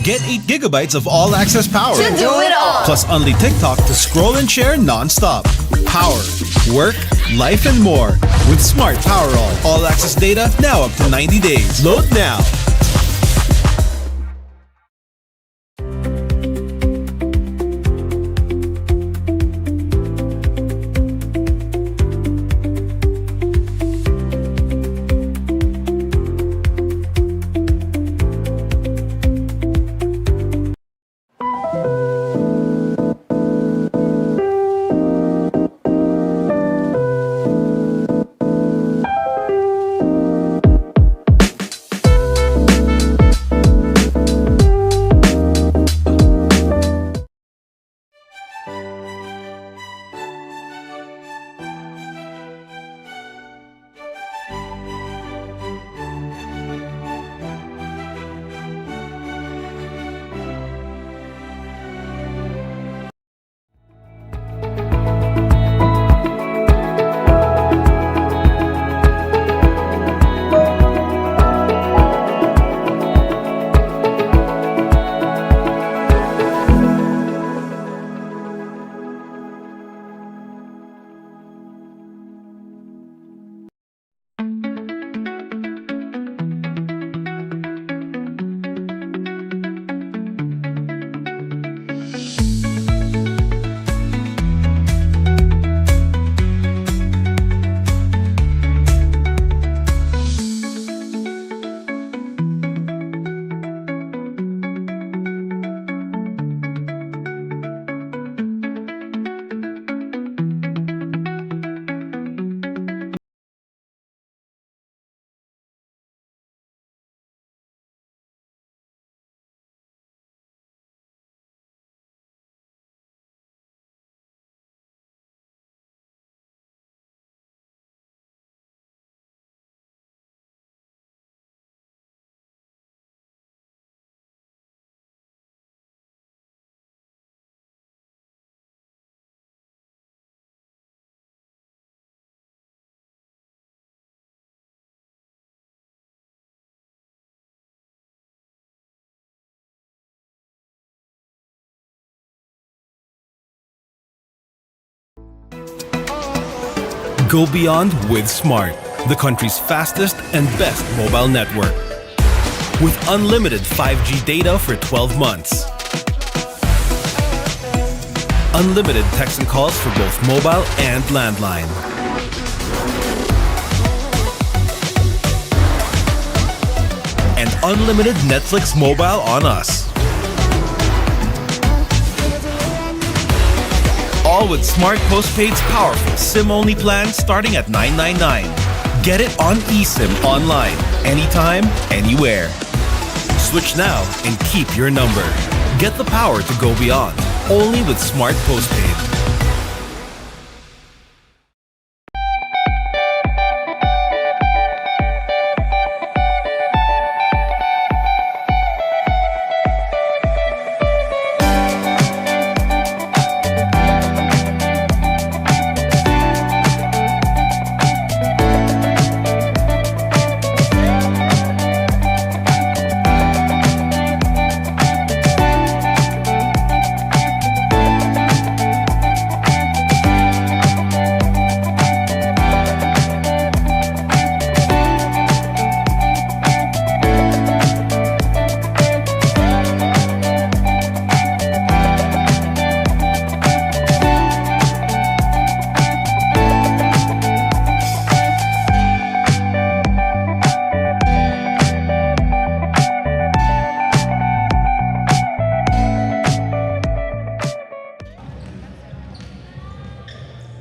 Get 8 gigabytes of all-access power. To do it all. Plus only TikTok to scroll and share non-stop. Power, work, life, and more. With Smart Power All-access data now up to 90 days. Load now. Go beyond with Smart, the country's fastest and best mobile network. With unlimited 5G data for 12 months. Unlimited text and calls for both mobile and landline. And unlimited Netflix mobile on us. All with Smart Postpaid's powerful SIM-only plan starting at $999. Get it on eSIM online, anytime, anywhere. Switch now and keep your number. Get the power to go beyond. Only with Smart Postpaid.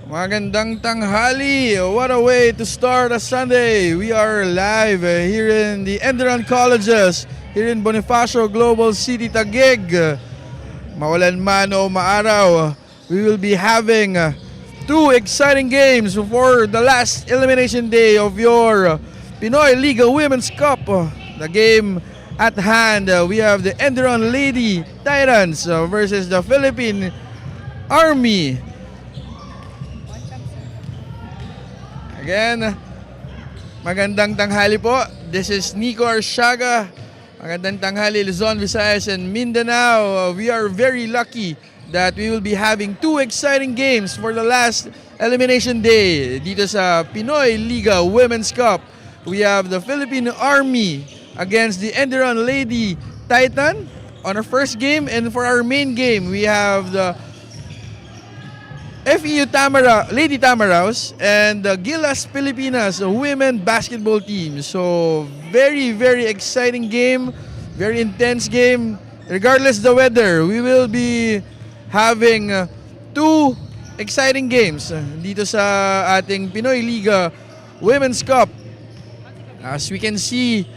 Magandang tanghali. What a way to start a Sunday. We are live here in the Enderun Colleges here in Bonifacio Global City, Taguig. Mawalan man o maaraw, we will be having two exciting games for the last elimination day of your Pinoyliga Women'S Cup. The game at hand, we have the Enderun Lady Titans versus the Philippine Army. Again, magandang tanghali po. This is Nico Arsiaga. Magandang tanghali Luzon, Visayas, and Mindanao. We are very lucky that we will be having two exciting games for the last elimination day dito sa Pinoyliga Women'S Cup. We have the Philippine Army against the Enderun Lady Titan on our first game, and for our main game, we have the FEU Lady Tamaraws and the Gilas Pilipinas women basketball team. So very, very exciting game, very intense game. Regardless the weather, we will be having two exciting games dito sa ating Pinoyliga Women'S Cup. As we can see,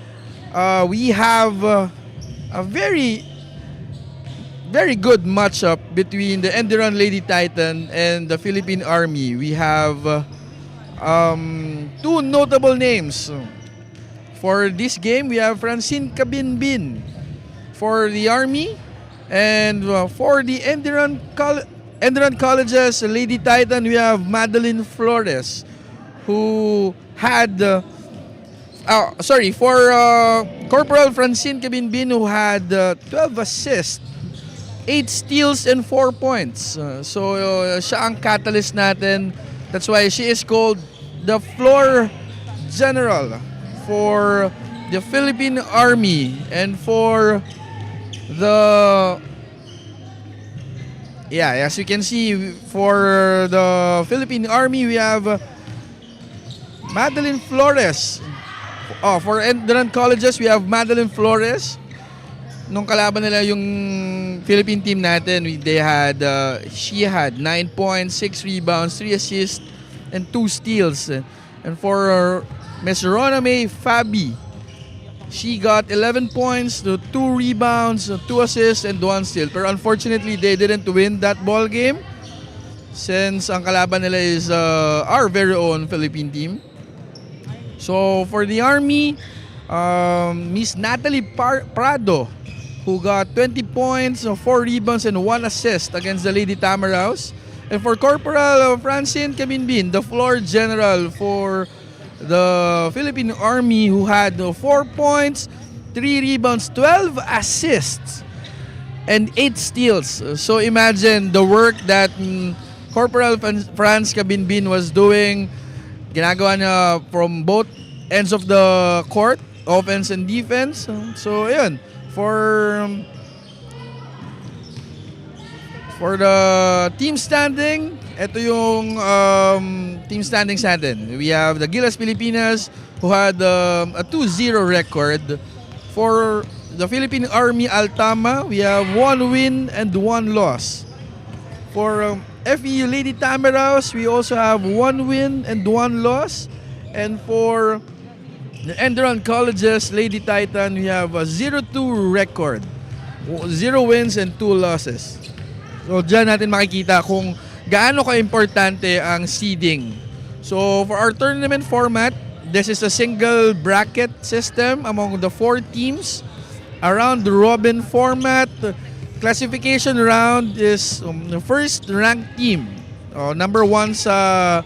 we have a very good matchup between the Enderun Lady Titan and the Philippine Army. We have two notable names. For this game, we have Francine Cabinbin for the Army, and for the Enderun Colleges Lady Titan, we have Madeline Flores, who had for Corporal Francine Cabinbin, who had 12 assists, 8 steals and 4 points. So siya ang catalyst natin. That's why she is called the floor general for the Philippine Army. And for the as you can see, for the Philippine Army, we have Madeline Flores. For Enderun Colleges, we have Madeline Flores. Nung kalaban nila yung Philippine team natin, she had 9 points, 6 rebounds, 3 assists, and 2 steals. And for Miss Rona May Fabi, she got 11 points, 2 rebounds, 2 assists, and 1 steal. Pero unfortunately, they didn't win that ball game since ang kalaban nila is our very own Philippine team. So for the Army, Miss Natalie Prado, who got 20 points, 4 rebounds, and 1 assist against the Lady Tamaraws. And for Corporal Francine Cabinbin, the floor general for the Philippine Army, who had 4 points, 3 rebounds, 12 assists, and 8 steals. So imagine the work that Corporal Franz Cabinbin was doing ginagawa niya from both ends of the court, offense and defense. So, ayun. For the team standing, ito yung team standings natin. We have the Gilas Pilipinas who had a 2-0 record. For the Philippine Army Altama, we have 1 win and 1 loss. For FEU Lady Tamaraws, we also have 1 win and 1 loss. And for the Enderon Colleges Lady Titan, we have a 0-2 record. 0 wins and 2 losses. So dyan natin makikita kung gaano ka-importante ang seeding. So for our tournament format, this is a single bracket system among the 4 teams. Around the robin format, classification round is the first ranked team, number 1 sa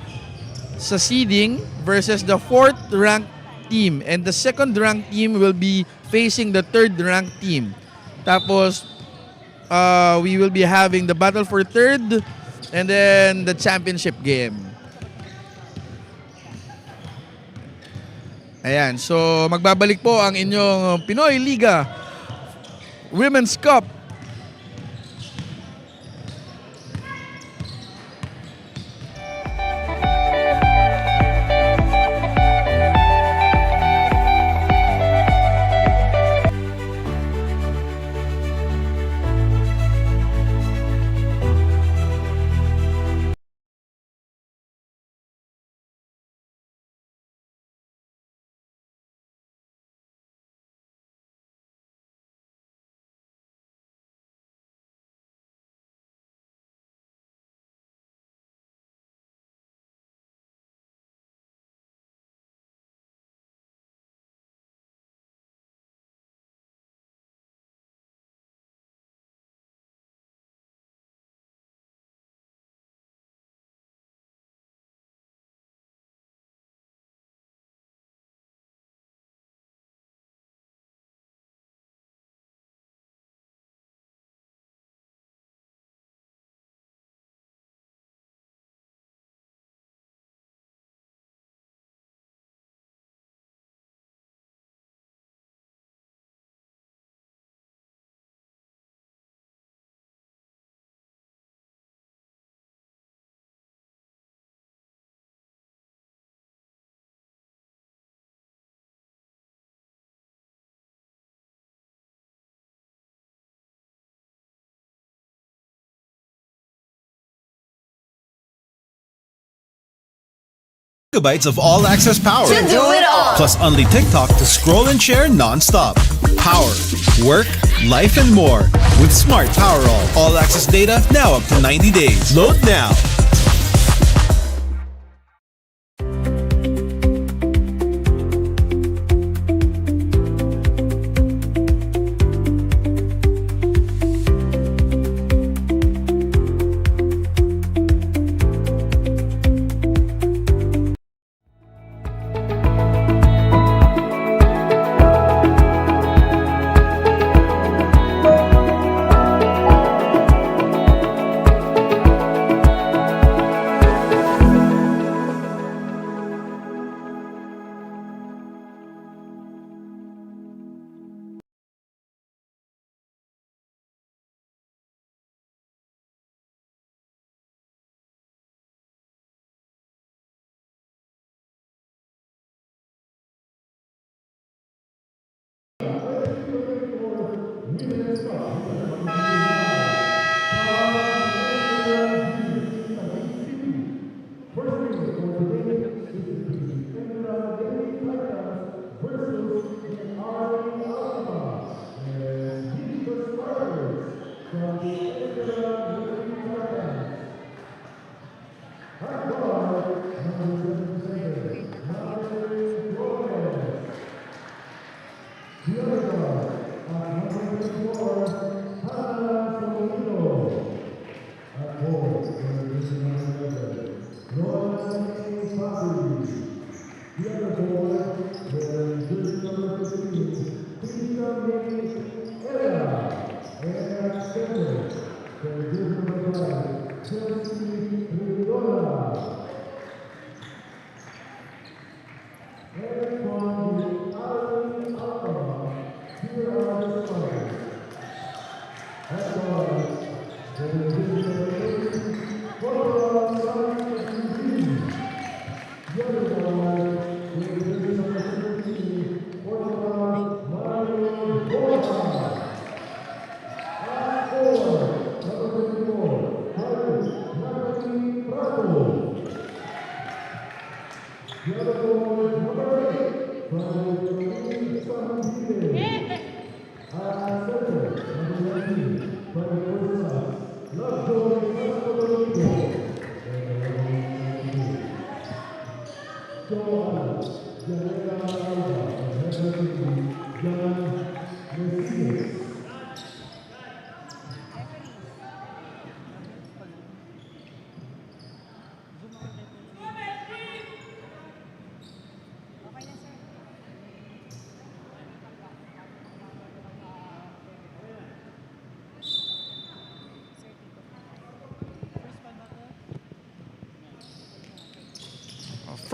seeding versus the 4th ranked team, and the second ranked team will be facing the 3rd ranked team. Tapos we will be having the battle for 3rd and then the championship game. Ayan, so magbabalik po ang inyong Pinoyliga Women's Cup. Gigabytes of all-access power. To do it all. Plus only TikTok to scroll and share non-stop. Power, work, life, and more. With Smart Power all-access data now up to 90 days. Load now.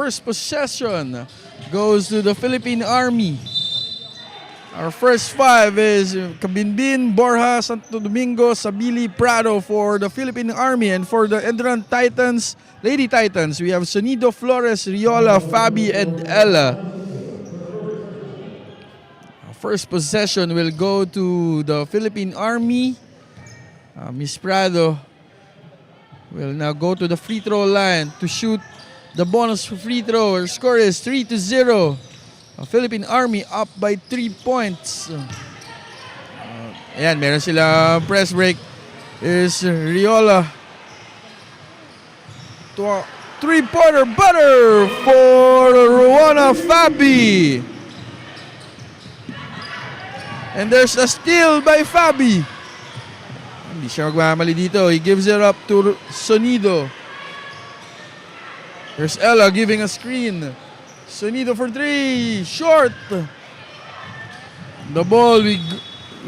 First possession goes to the Philippine Army. Our first five is Cabinbin, Borja, Santo Domingo, Sabili, Prado for the Philippine Army. And for the Endurant Titans, Lady Titans, we have Sonido, Flores, Riola, Fabi, and Ella. Our first possession will go to the Philippine Army. Miss Prado will now go to the free throw line to shoot the bonus free throw. Her score is 3-0. Philippine Army up by 3 points. Ayan, meron sila press break. Is Riola. Three-pointer butter for Ruana Fabi. And there's a steal by Fabi. Hindi siya magmamali dito. He gives it up to Sonido. There's Ella giving a screen. Sonido for three. Short. The ball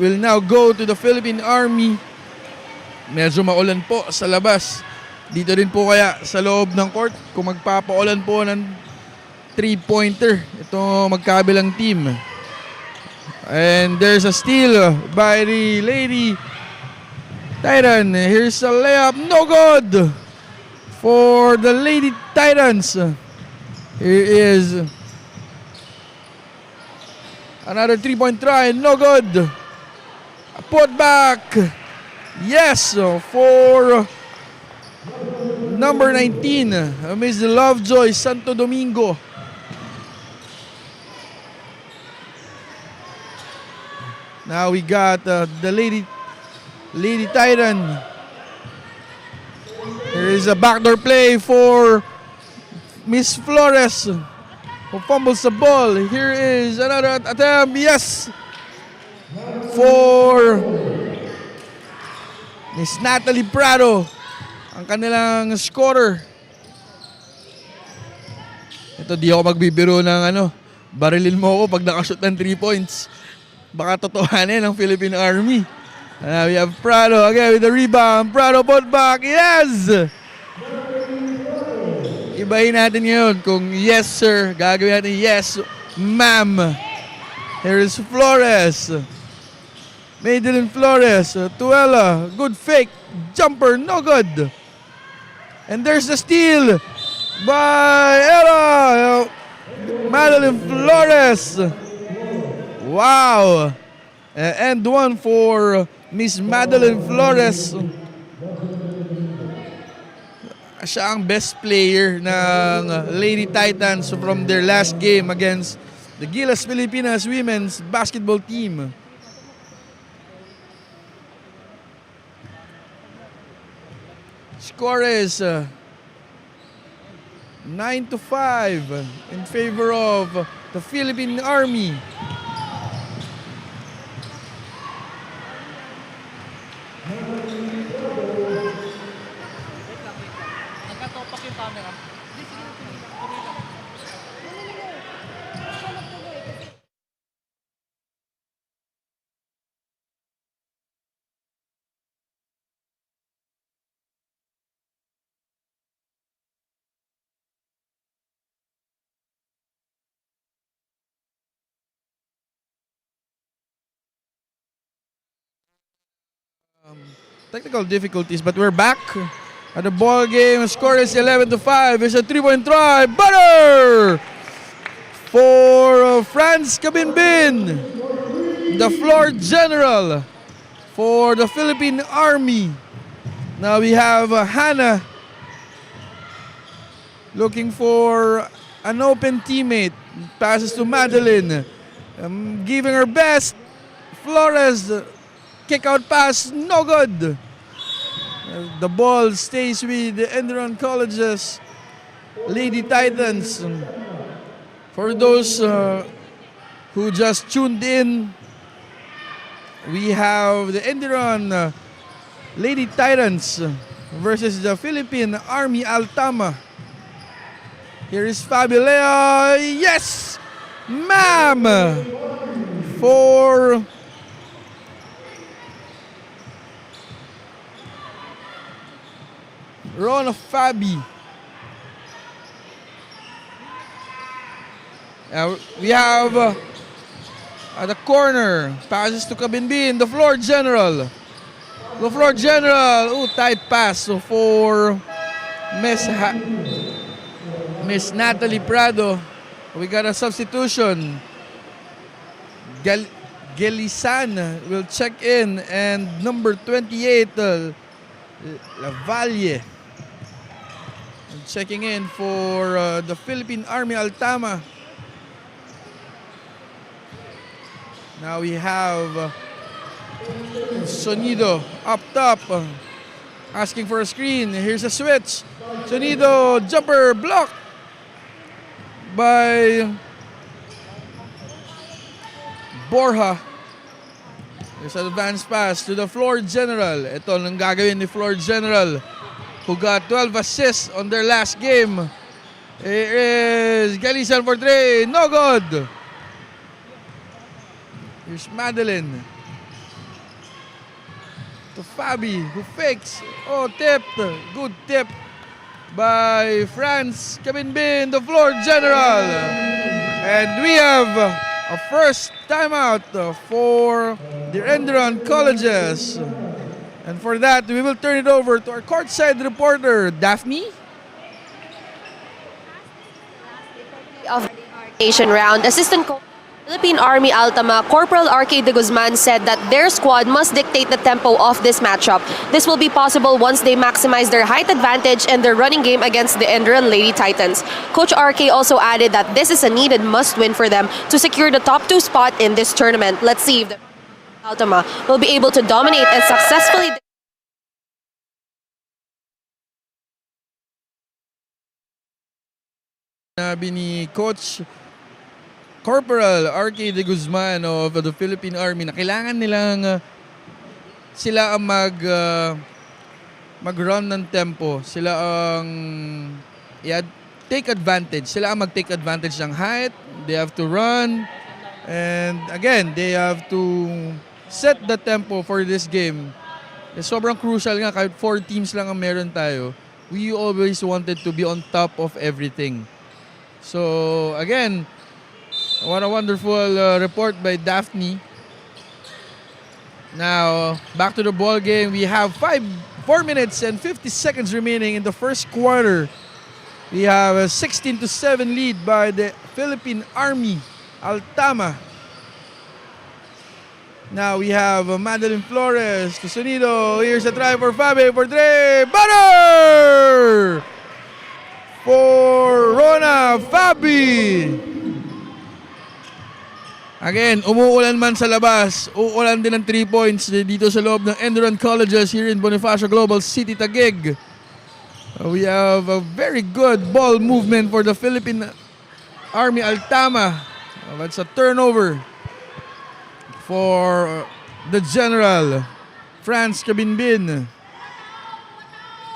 will now go to the Philippine Army. Medyo maulan po sa labas. Dito rin po kaya sa loob ng court. Kung magpapaulan po ng 3-pointer. Ito magkabilang team. And there's a steal by the Lady Titan. Here's a layup. No good for the Lady Titans. Here is another 3-point try. No good. A put back. Yes, for number 19, Miss Lovejoy Santo Domingo. Now we got the Lady Titan. Here is a backdoor play for Miss Flores, who fumbles the ball. Here is another attempt. Yes, for Miss Natalie Prado, ang kanilang scorer. Ito, di ako magbibiro ng barilin mo ako pag nakashoot ng 3 points. Baka totohanin ng Philippine Army. We have Prado again with the rebound. Prado put back. Yes! Ibahin natin ngayon kung yes sir, gagawin natin yes ma'am. Here is Flores. Madeline Flores. Tuela. Good fake. Jumper. No good. And there's the steal by Ella. Madeline Flores. Wow. And one for Miss Madeline Flores. Siya ang best player ng Lady Titans from their last game against the Gilas Pilipinas Women's Basketball Team. Score is 9-5 in favor of the Philippine Army. Technical difficulties, but we're back at the ball game. Score is 11-5. It's a 3-point try. Butter for Franz Cabinbin, the floor general for the Philippine Army. Now we have Hannah looking for an open teammate. Passes to Madeline. Giving her best. Flores, kick out pass, no good. The ball stays with the Enderon College's Lady Titans. For those who just tuned in, we have the Enderon Lady Titans versus the Philippine Army Altama. Here is Fabulea. Yes, ma'am, for Rona Fabi. We have at the corner, passes to Kabinbin, the floor general. The floor general, tight pass for Miss Natalie Prado. We got a substitution. Gelisan will check in, and number 28, Lavalle, checking in for the Philippine Army Altama. Now we have Sonido up top, asking for a screen. Here's a switch. Sonido, jumper, block by Borja. There's an advanced pass to the floor general. Ito ang gagawin ni floor general, who got 12 assists on their last game. Here is Galisan for 3. No good. Here's Madeline. To Fabi, who fakes. Tipped. Good tip by France Kabinbin, the floor general. And we have a first timeout for the Enderon Colleges. And for that, we will turn it over to our courtside reporter, Daphne. Of the nation round, assistant coach Philippine Army Altama Corporal R.K. de Guzman said that their squad must dictate the tempo of this matchup. This will be possible once they maximize their height advantage and their running game against the Enderon Lady Titans. Coach R.K. also added that this is a needed must-win for them to secure the top 2 spot in this tournament. Let's see if the Altama will be able to dominate and successfully Sabi ni Coach Corporal R.K. de Guzman of the Philippine Army na kailangan nilang sila ang mag-run ng tempo. Sila ang take advantage. Sila ang mag-take advantage ng height. They have to run. And again, they have to set the tempo for this game. Sobrang crucial nga, kahit 4 teams lang ang meron tayo. We always wanted to be on top of everything. So again, what a wonderful report by Daphne. Now, back to the ball game. We have 4 minutes and 50 seconds remaining in the first quarter. We have a 16-7 lead by the Philippine Army Altama. Now we have Madeline Flores to Sonido. Here's a try for Fabi for 3. Butter! For Rona Fabi. Again, umuulan man sa labas, uulan din ng 3 points dito sa loob ng Enderon Colleges here in Bonifacio Global City, Taguig. We have a very good ball movement for the Philippine Army Altama. That's a turnover for the General, France Kabinbin.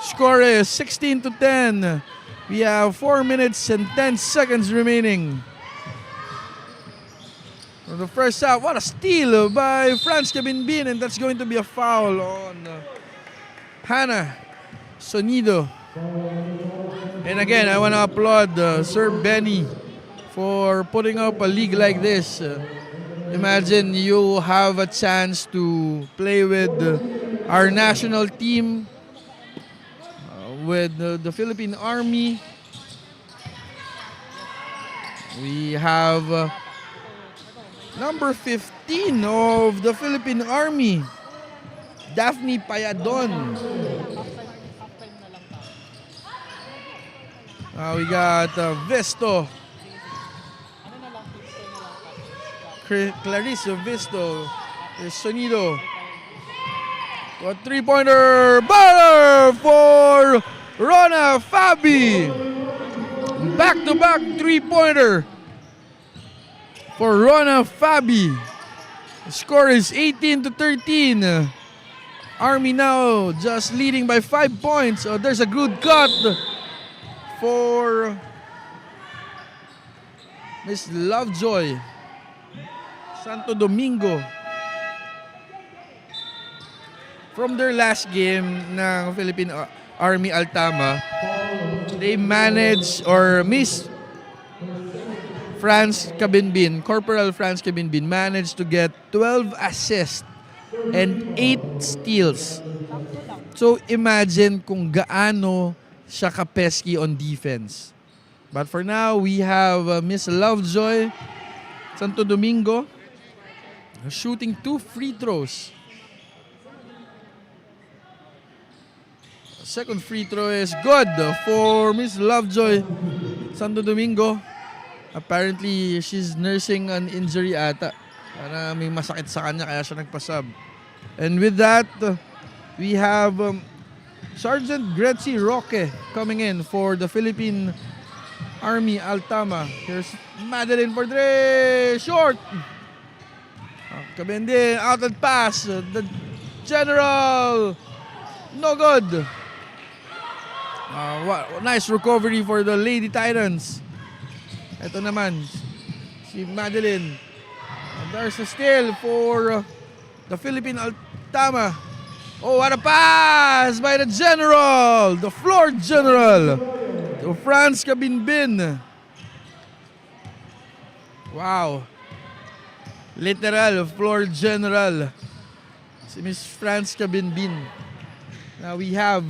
Score is 16-10. We have 4 minutes and 10 seconds remaining. For the first half, what a steal by France Kabinbin, and that's going to be a foul on Hannah Sonido. And again, I want to applaud Sir Benny for putting up a league like this. Imagine you have a chance to play with our national team, with the Philippine Army. We have number 15 of the Philippine Army, Daphne Payadon. We got Visto. Clarice Visto. There's Sonido. A three-pointer baller for Rona Fabi. Back-to-back three-pointer for Rona Fabi. The score is 18-13. Army now just leading by 5 points. There's a good cut for Miss Lovejoy. Santo Domingo. From their last game ng Philippine Army Altama, they managed, or Miss France Cabinbin, Corporal France Cabinbin, managed to get 12 assists and 8 steals. So imagine kung gaano siya kapeski on defense. But for now, we have Miss Lovejoy, Santo Domingo, shooting 2 free throws. Second free throw is good for Miss Lovejoy, Santo Domingo. Apparently, she's nursing an injury ata. Para may masakit sa kanya kaya siya nagpasub. And with that, we have Sergeant Gretzy Roque coming in for the Philippine Army Altama. Here's Madeline for three. Short. Kabende, out and pass. The General. No good. Nice recovery for the Lady Titans. Ito naman, si Madeline. And there's a steal for the Philippine Altama. Oh, what a pass by the General! The floor General! To France Cabinbin. Wow. Literal floor General. Si Miss France Cabinbin. Now we have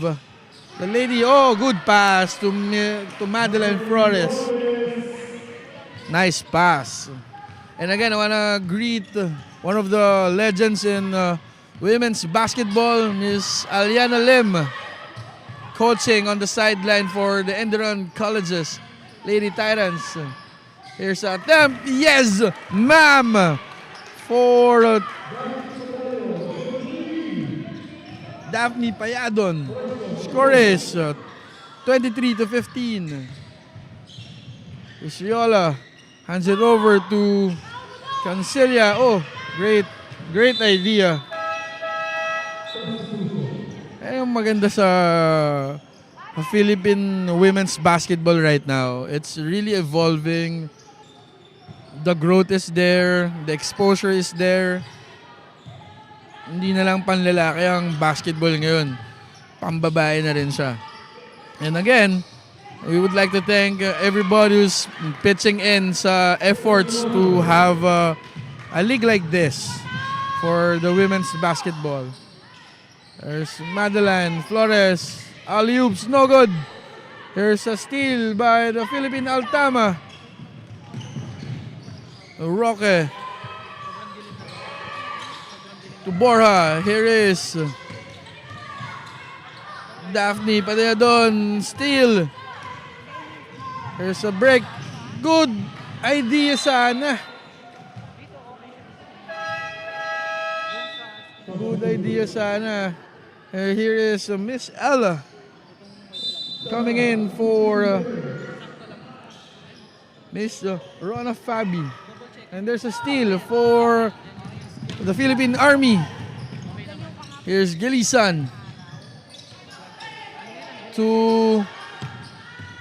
the lady. Oh, good pass to Madeline Flores. Nice pass. And again, I want to greet one of the legends in women's basketball, Miss Aliana Lim, coaching on the sideline for the Enderon Colleges Lady Titans. Here's an attempt. Yes, ma'am. For Daphne Payadon. Score is 23-15. Israela hands it over to Cancilla. Oh, great idea. Yung maganda sa Philippine women's basketball right now, it's really evolving. The growth is there, the exposure is there. Hindi na lang panlalaki ang basketball ngayon. Pambabae na rin siya. And again, we would like to thank everybody who's pitching in sa efforts to have a league like this for the women's basketball. There's Madeline Flores. Alley-oops, no good. Here's a steal by the Philippine Altama. Roque. To Borja. Here is Daphne Payadon. Steal. Here's a break. Good idea sana. Good idea sana. Here is Miss Ella coming in for Miss Rona Fabi. And there's a steal for the Philippine Army. Here's Gilisan to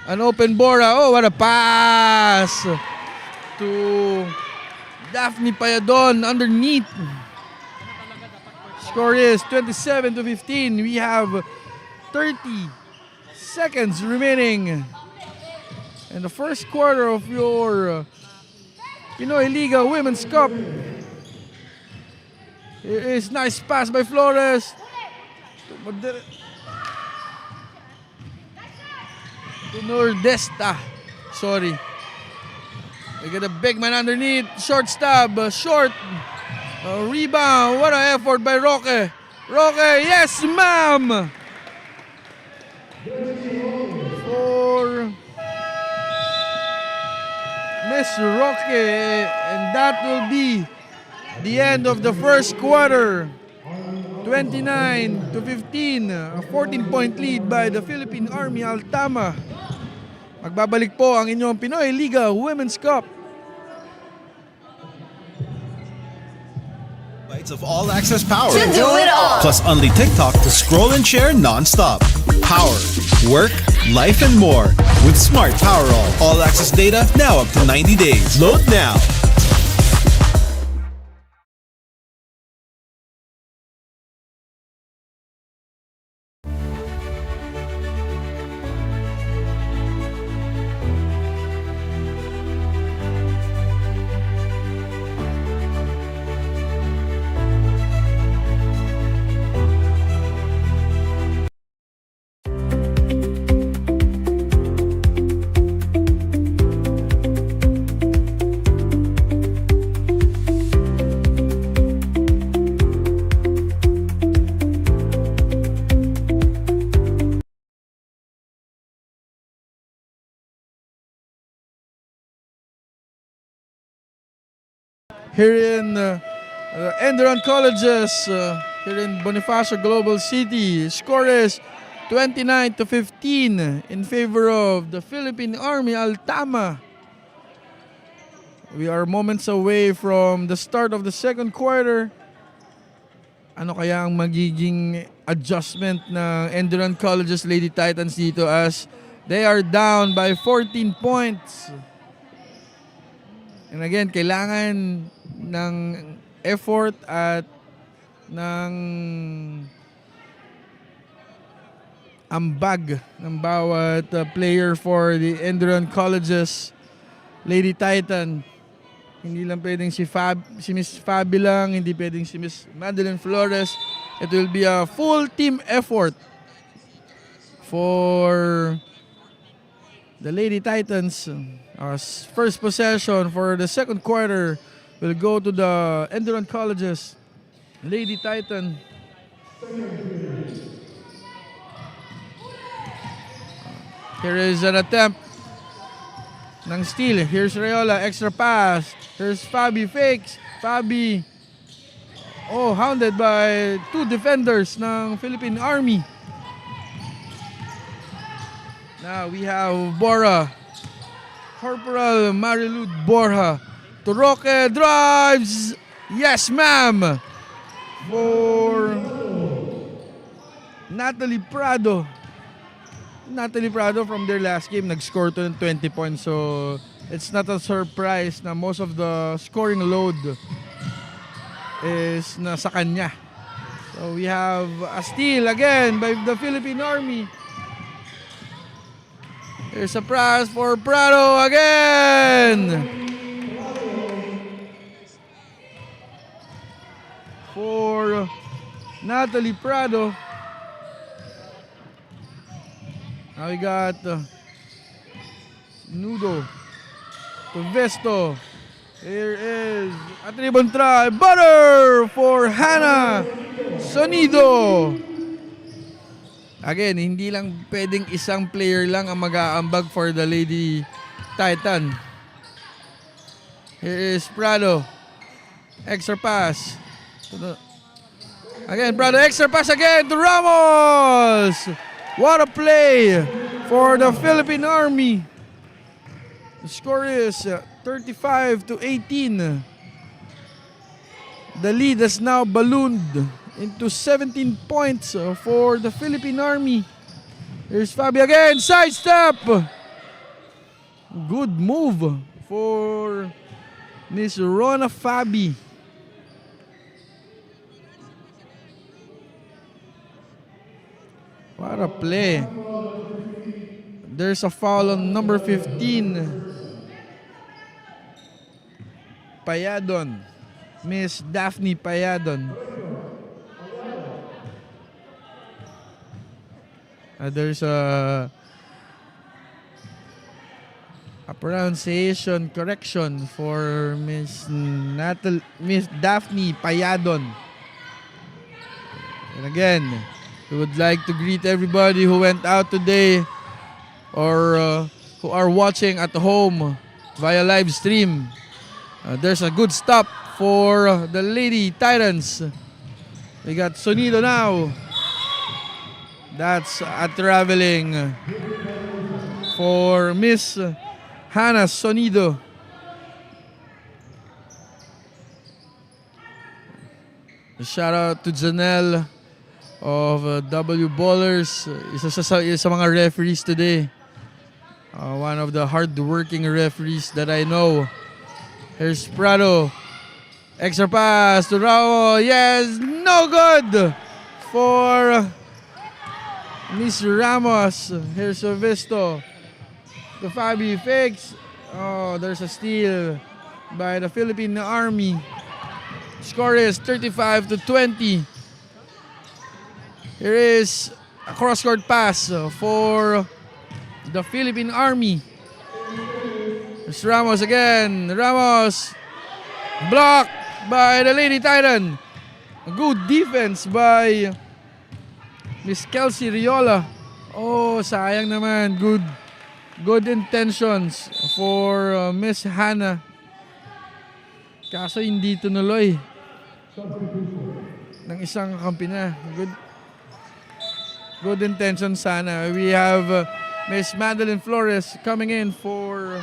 an open Bora. Oh, what a pass to Daphne Payadon underneath. Score is 27-15. We have 30 seconds remaining in the first quarter of your Pinoyliga Women's Cup. Here is nice pass by Flores. To Nordesta. Sorry. We get a big man underneath. Short stab. Short. Rebound. What an effort by Roque. Roque. Yes, ma'am. For Miss Roque. And that will be the end of the first quarter. 29 to 15, a 14-point lead by the Philippine Army Altama. Magbabalik po ang inyong Pinoyliga Women'S Cup. Bites of all access power. To do it all. Plus only TikTok to scroll and share non-stop. Power, work, life, and more with Smart Power All access data now up to 90 days. Load now. Here in Enderun Colleges, here in Bonifacio Global City. Score is 29 to 15 in favor of the Philippine Army Altama. We are moments away from the start of the second quarter. Ano kaya ang magiging adjustment ng Enderun Colleges Lady Titans dito as they are down by 14 points. And again, kailangan ng effort at ng ambag ng bawat player for the Enderun Colleges Lady Titan. Hindi lang pwedeng si Miss Fabi lang, hindi pwedeng si Miss Madeline Flores. It will be a full team effort for the Lady Titans. First possession for the second quarter will go to the Enderun Colleges Lady Titan. Here is an attempt ng steal. Here's Rayola, extra pass. Here's Fabi, fakes. Fabi, hounded by two defenders ng Philippine Army. Now we have Bora. Corporal Marilud Borja. To Roque, drives. Yes, ma'am. For Natalie Prado. Natalie Prado from their last game nag-score to ng 20 points. So it's not a surprise na most of the scoring load is nasa kanya. So we have a steal again by the Philippine Army. There's a pass for Prado again. For Natalie Prado. Now we got Nudo to Vesto. Here is a ribbon try. Butter for Hannah Sonido. Again, hindi lang pwedeng isang player lang ang mag-aambag for the Lady Titan. Here is Prado. Extra pass. Again, Prado, extra pass again to Ramos. What a play for the Philippine Army. The score is 35 to 18. The lead has now ballooned into 17 points for the Philippine Army. Here's Fabi again, sidestep. Good move for Miss Rona Fabi. What a play. There's a foul on number 15. Payadon. Miss Daphne Payadon. There's a pronunciation correction for Miss Daphne Payadon. And again, we would like to greet everybody who went out today or who are watching at home via live stream. There's a good stop for the Lady Titans. We got Sonido now. That's a traveling for Miss Hannah Sonido. A shout out to Janelle of W Ballers. Isa sa mga referees today. One of the hard-working referees that I know. Here's Prado. Extra pass to Rao. Yes, no good for Miss Ramos. Here's Visto. The Fabi fakes. Oh, there's a steal by the Philippine Army. Score is 35-20. Here is a cross-court pass for the Philippine Army. It's Ramos again. Ramos blocked by the Lady Titan. A good defense by Miss Kelsey Riola. Oh, sayang naman. Good intentions for Miss Hannah. Kaso hindi tunuloy ng isang kakampi na. Good intentions sana. We have Miss Madeline Flores coming in for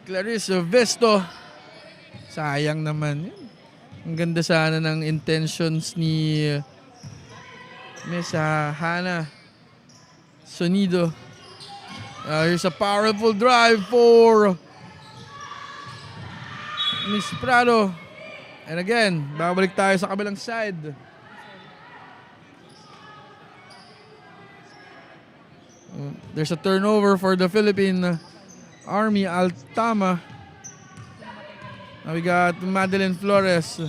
Clarissa Vesto. Sayang naman. Ang ganda sana ng intentions ni Miss Hannah Sonido. Here's a powerful drive for Miss Prado. And again, babalik tayo sa kabilang side. There's a turnover for the Philippine Army Altama. Now we got Madeline Flores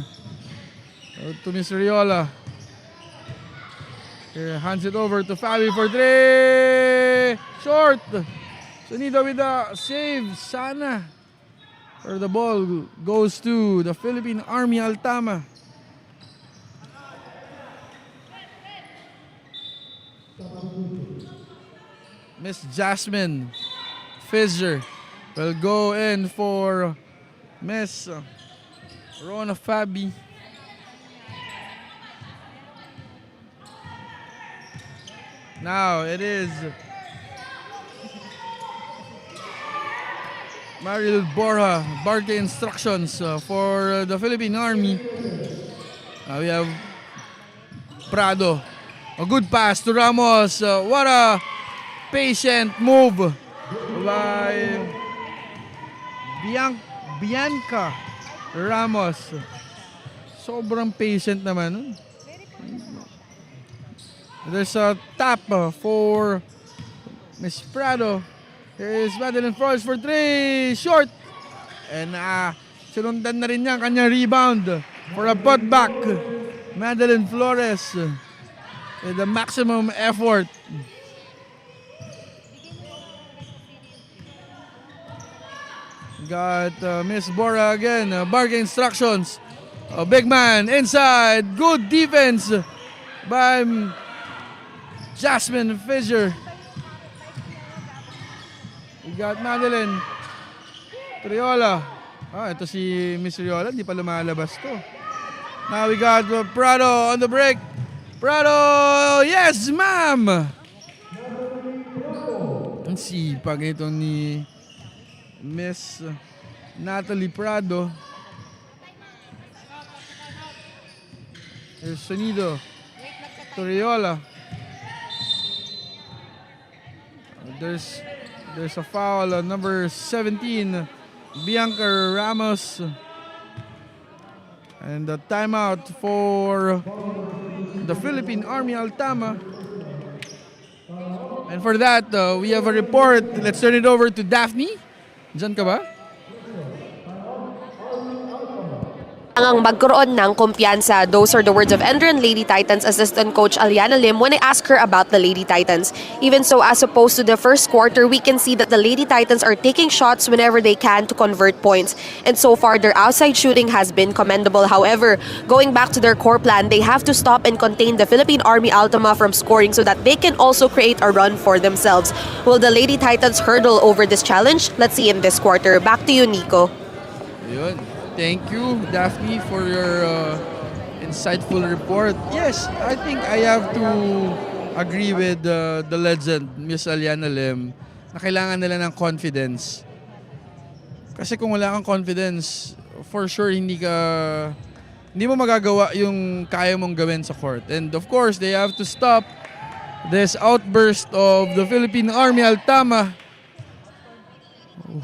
to Miss Riola. Here, hands it over to Fabi for three. Short. Sonido with the save. Sana. Or the ball goes to the Philippine Army Altama. Miss Jasmine Fisher will go in for Miss Rona Fabi. Now it is Maril Borja barking instructions for the Philippine Army. We have Prado. A good pass to Ramos. What a patient move by Bianca Ramos. Sobrang patient naman. There's a tap for Miss Prado. Here's Madeline Flores for three. Short. And sinundan na rin niya kanyang rebound for a putback. Madeline Flores with the maximum effort. Got Miss Bora again. Bargain instructions. A big man inside. Good defense by Jasmine Fisher. We got Madeline Riola. Ito si Miss Riola. Hindi pa lumalabas to. Now we got Prado on the break. Prado! Yes, ma'am! Ang sipag ito ni Miss Natalie Prado. Here's Sonido to Riola. There's a foul on number 17, Bianca Ramos. And a timeout for the Philippine Army Altama. And for that, we have a report. Let's turn it over to Daphne. Diyan ka ba? kailangang magkaroon ng kumpiyansa. Those are the words of Endron Lady Titans assistant coach Aliana Lim when I asked her about the Lady Titans. Even so, as opposed to the first quarter, we can see that the Lady Titans are taking shots whenever they can to convert points. And so far, their outside shooting has been commendable. However, going back to their core plan, they have to stop and contain the Philippine Army Altama from scoring so that they can also create a run for themselves. Will the Lady Titans hurdle over this challenge? Let's see in this quarter. Back to you, Nico. Yun. Thank you, Daphne, for your insightful report. Yes, I think I have to agree with the legend, Miss Aliana Lim, na kailangan nila ng confidence. Kasi kung wala kang confidence, for sure hindi mo magagawa yung kaya mong gawin sa court. And of course, they have to stop this outburst of the Philippine Army Altama,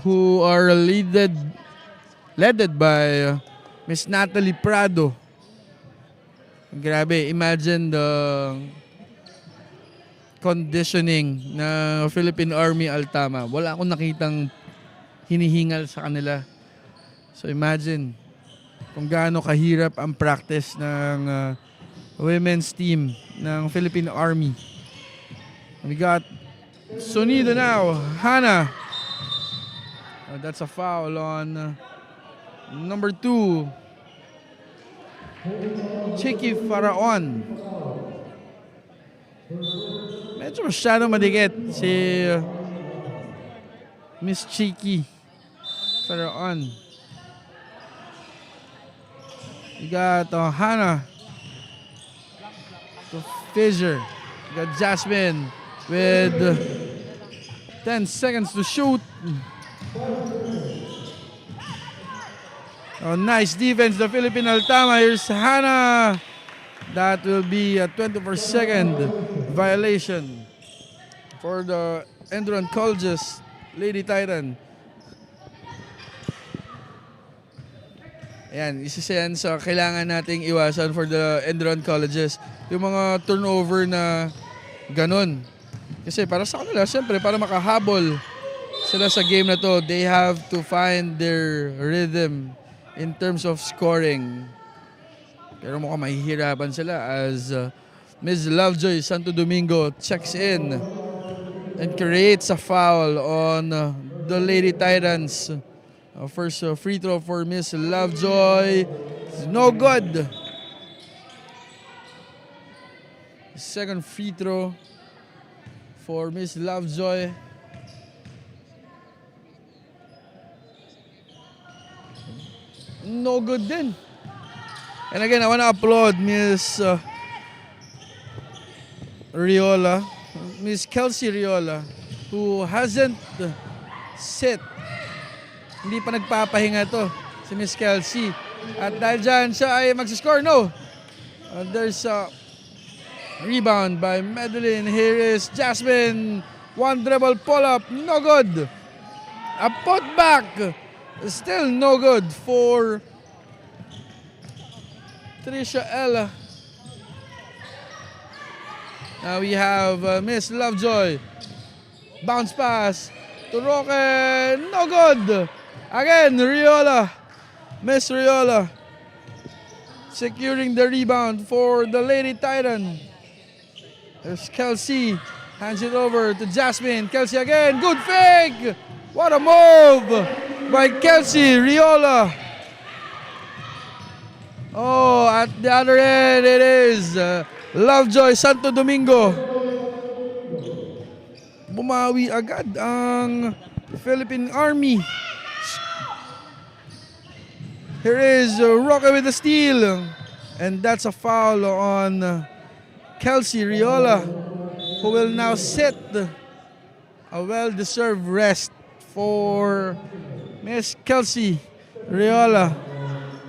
who are led by Miss Natalie Prado. Grabe, imagine the conditioning na Philippine Army Altama. Wala akong nakitang hinihingal sa kanila. So imagine kung gaano kahirap ang practice ng women's team ng Philippine Army. We got Sonido now, Hannah. That's a foul on number 2, Chicky Faraon. Medyo masyadong madikit si Miss Chicky Faraon. You got Hannah to Fisher. You got Jasmine with 10 seconds to shoot. Oh, nice defense, the Philippine Altama. Here's Hannah. That will be a 24-second violation for the Endron Colleges Lady Titan. Ayan, isa yan sa kailangan nating iwasan for the Endron Colleges. Yung mga turnover na ganun. Kasi para sa kanila, siyempre, para makahabol sila sa game na to, they have to find their rhythm in terms of scoring. Pero mukhang mahihirapan sila as Ms. Lovejoy Santo Domingo checks in and creates a foul on the Lady Titans. First free throw for Ms. Lovejoy. It's no good. Second free throw for Ms. Lovejoy. No good din. And again, I want to applaud Miss Riola, Miss Kelsey Riola, who hasn't sit. Hindi pa nagpapahinga to si Miss Kelsey. At dahil dyan, siya ay magsiscore. No. There's a rebound by Madeline. Here is Jasmine. One dribble pull-up. No good. A putback. Still no good for Trisha Ella. Now we have Miss Lovejoy. Bounce pass to Roque. No good. Again, Riola. Miss Riola securing the rebound for the Lady Titan. There's Kelsey. Hands it over to Jasmine. Kelsey again. Good fake. What a move by Kelsey Riola. Oh, at the other end, it is Lovejoy Santo Domingo. Bumawi agad ang Philippine Army. Here is Roque with the steal. And that's a foul on Kelsey Riola, who will now sit a well-deserved rest for Miss Kelsey Riola.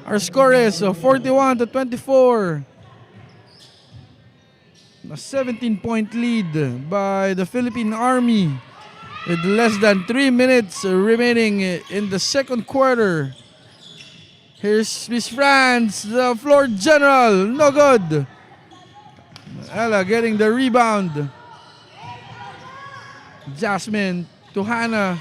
Our score is 41-24. A 17-point lead by the Philippine Army with less than 3 minutes remaining in the second quarter. Here's Miss France, the floor general. No good. Ella getting the rebound. Jasmine to Hannah.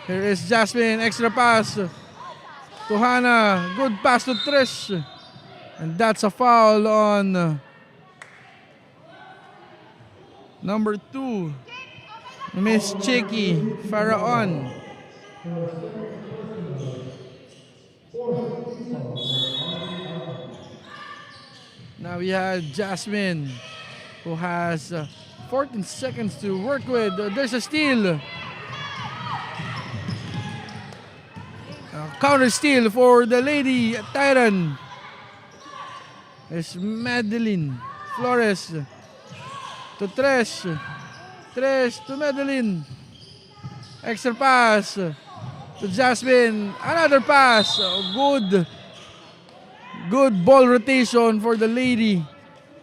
Here is Jasmine, extra pass to Hannah. Good pass to Trish. And that's a foul on number 2, Miss Chicky Pharaon. Now we have Jasmine, who has 14 seconds to work with. There's a steal. Counter steal for the Lady Titan. There's Madeline Flores to Trish. Trish to Madeline. Extra pass to Jasmine. Another pass. Good ball rotation for the Lady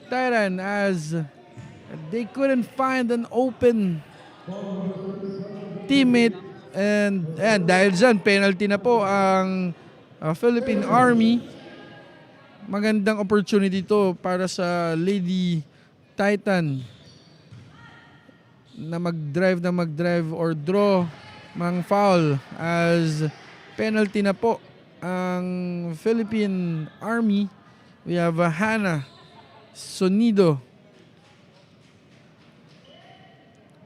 Titan as they couldn't find an open teammate. And dahil dyan, penalty na po ang Philippine Army. Magandang opportunity to para sa Lady Titan na mag-drive or draw mang foul as penalty na po ang Philippine Army. We have Hannah Sonido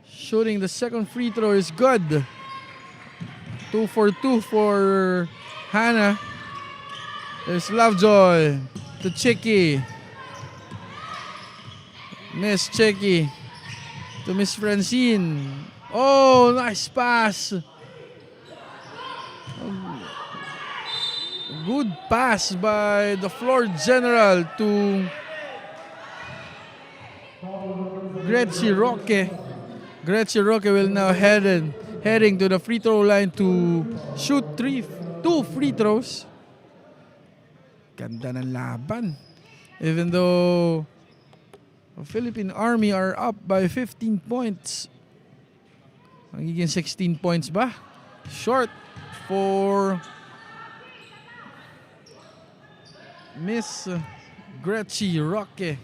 shooting the second free throw is good. 2 for 2 for Hannah. There's Lovejoy to Chicky. Miss Chicky to Miss Francine. Oh, nice pass. Good pass by the floor general to Gretchen Roque. Gretchen Roque will now heading to the free throw line to shoot 2 free throws. Ganda ng laban. Even though the Philippine Army are up by 15 points. Magiging 16 points ba? Short for Miss Gretchen Roque.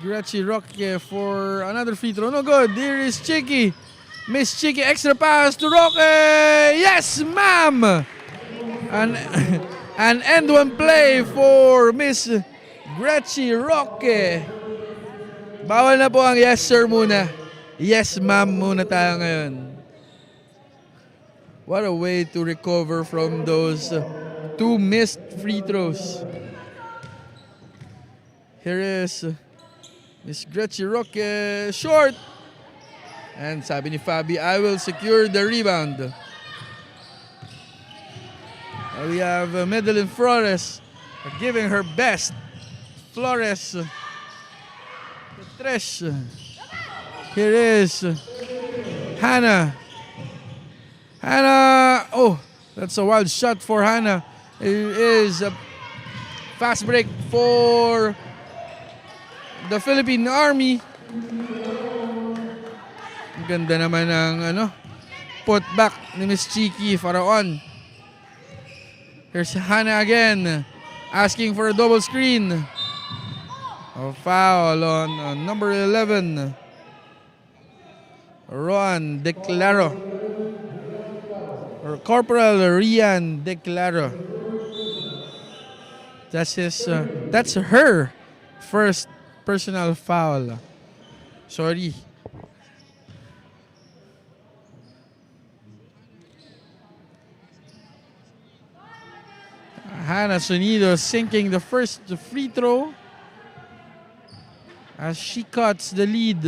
Gretchen Roque for another free throw. No good. Here is Chicky. Miss Chicky, extra pass to Roque. Yes, ma'am. An end one play for Miss Gretchen Roque. Bawal na po ang yes sir muna. Yes ma'am muna tayo ngayon. What a way to recover from those 2 missed free throws. Here is Miss Gretchen Roque, short. And sabi ni Fabi, I will secure the rebound. We have Madeline Flores giving her best. Flores to Trish. Here is Hannah. Hannah, oh, that's a wild shot for Hannah. It is a fast break for the Philippine Army. Ganda naman ng put back ni Miss Chicky Pharaon. Here's Hannah again, asking for a double screen. A foul on number 11, Roan Declaro. Or Corporal Rian Declaro. That's her first personal foul. Sorry. Hannah Sonido sinking the first free throw as she cuts the lead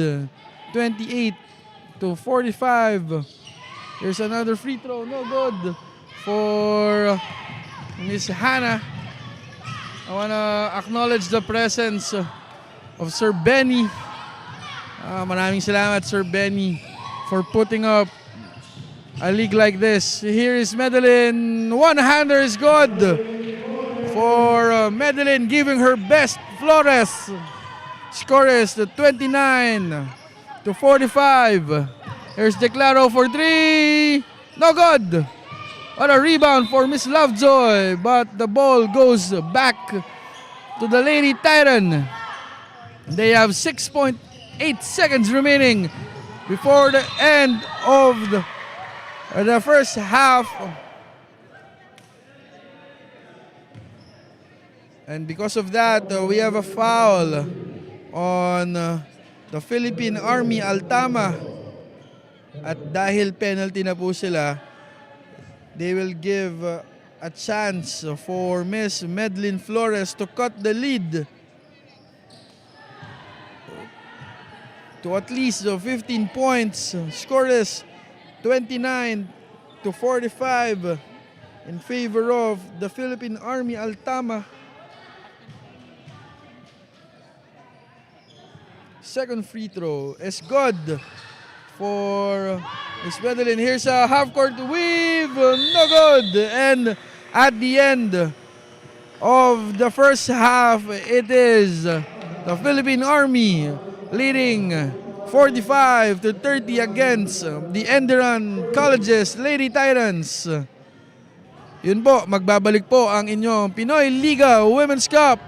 28-45. There's another free throw, no good for Miss Hannah. I want to acknowledge the presence of Sir Benny. Maraming salamat Sir Benny for putting up a league like this. Here is Madeline. One-hander is good for Madeline, giving her best. Flores scores the 29-45. Here's Declaro for 3. No good. What a rebound for Miss Lovejoy. But the ball goes back to the Lady Titan. They have 6.8 seconds remaining before the end of the first half. And because of that, we have a foul on the Philippine Army Altama. At dahil penalty na po sila, they will give a chance for Miss Medlin Flores to cut the lead to at least 15 points. Score is 29-45 in favor of the Philippine Army Altama. Second free throw is good for Miss Medellin. Here's a half-court weave. No good. And at the end of the first half, it is the Philippine Army leading 45-30 against the Enderan College's Lady Titans. Yun po, magbabalik po ang inyong Pinoyliga Women'S Cup.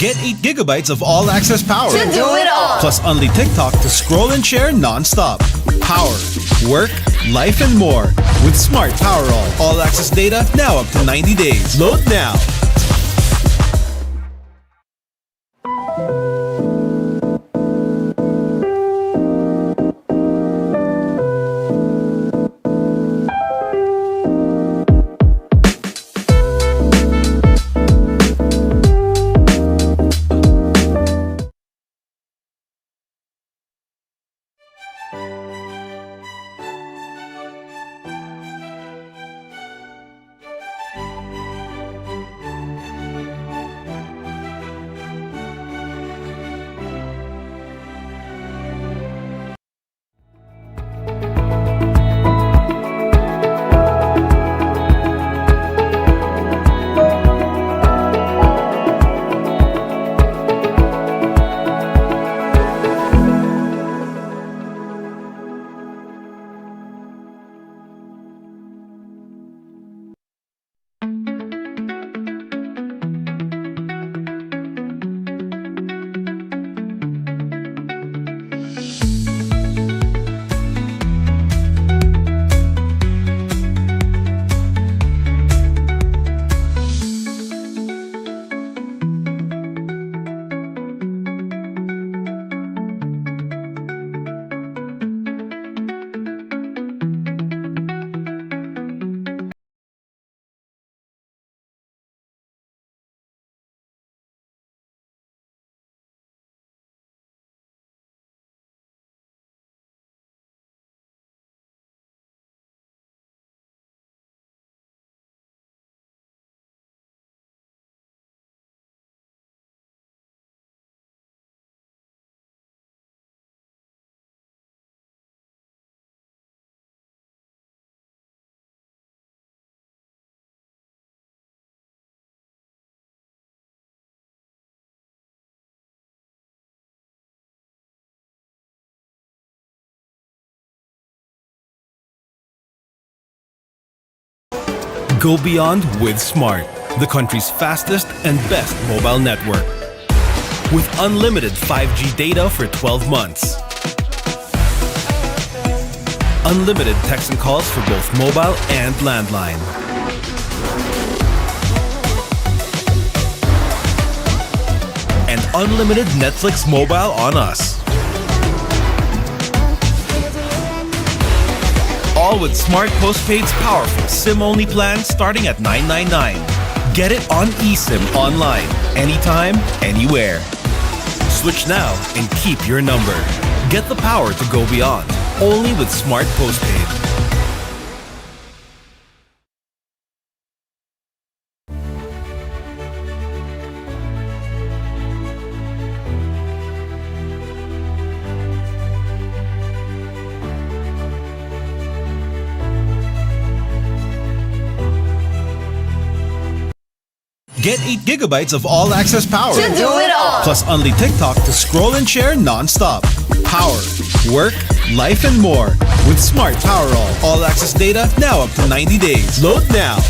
Get 8 gigabytes of all-access power. To do it all. Plus only TikTok to scroll and share non-stop. Power, work, life, and more. With Smart Power All-access data now up to 90 days. Load now. Go beyond with Smart, the country's fastest and best mobile network. With unlimited 5G data for 12 months. Unlimited text and calls for both mobile and landline. And unlimited Netflix mobile on us. All with Smart Postpaid's powerful SIM-only plan starting at $999. Get it on eSIM online, anytime, anywhere. Switch now and keep your number. Get the power to go beyond. Only with Smart Postpaid. Get 8 gigabytes of all-access power. To do it all. Plus only TikTok to scroll and share non-stop. Power, work, life, and more. With Smart Power all-access data now up to 90 days. Load now.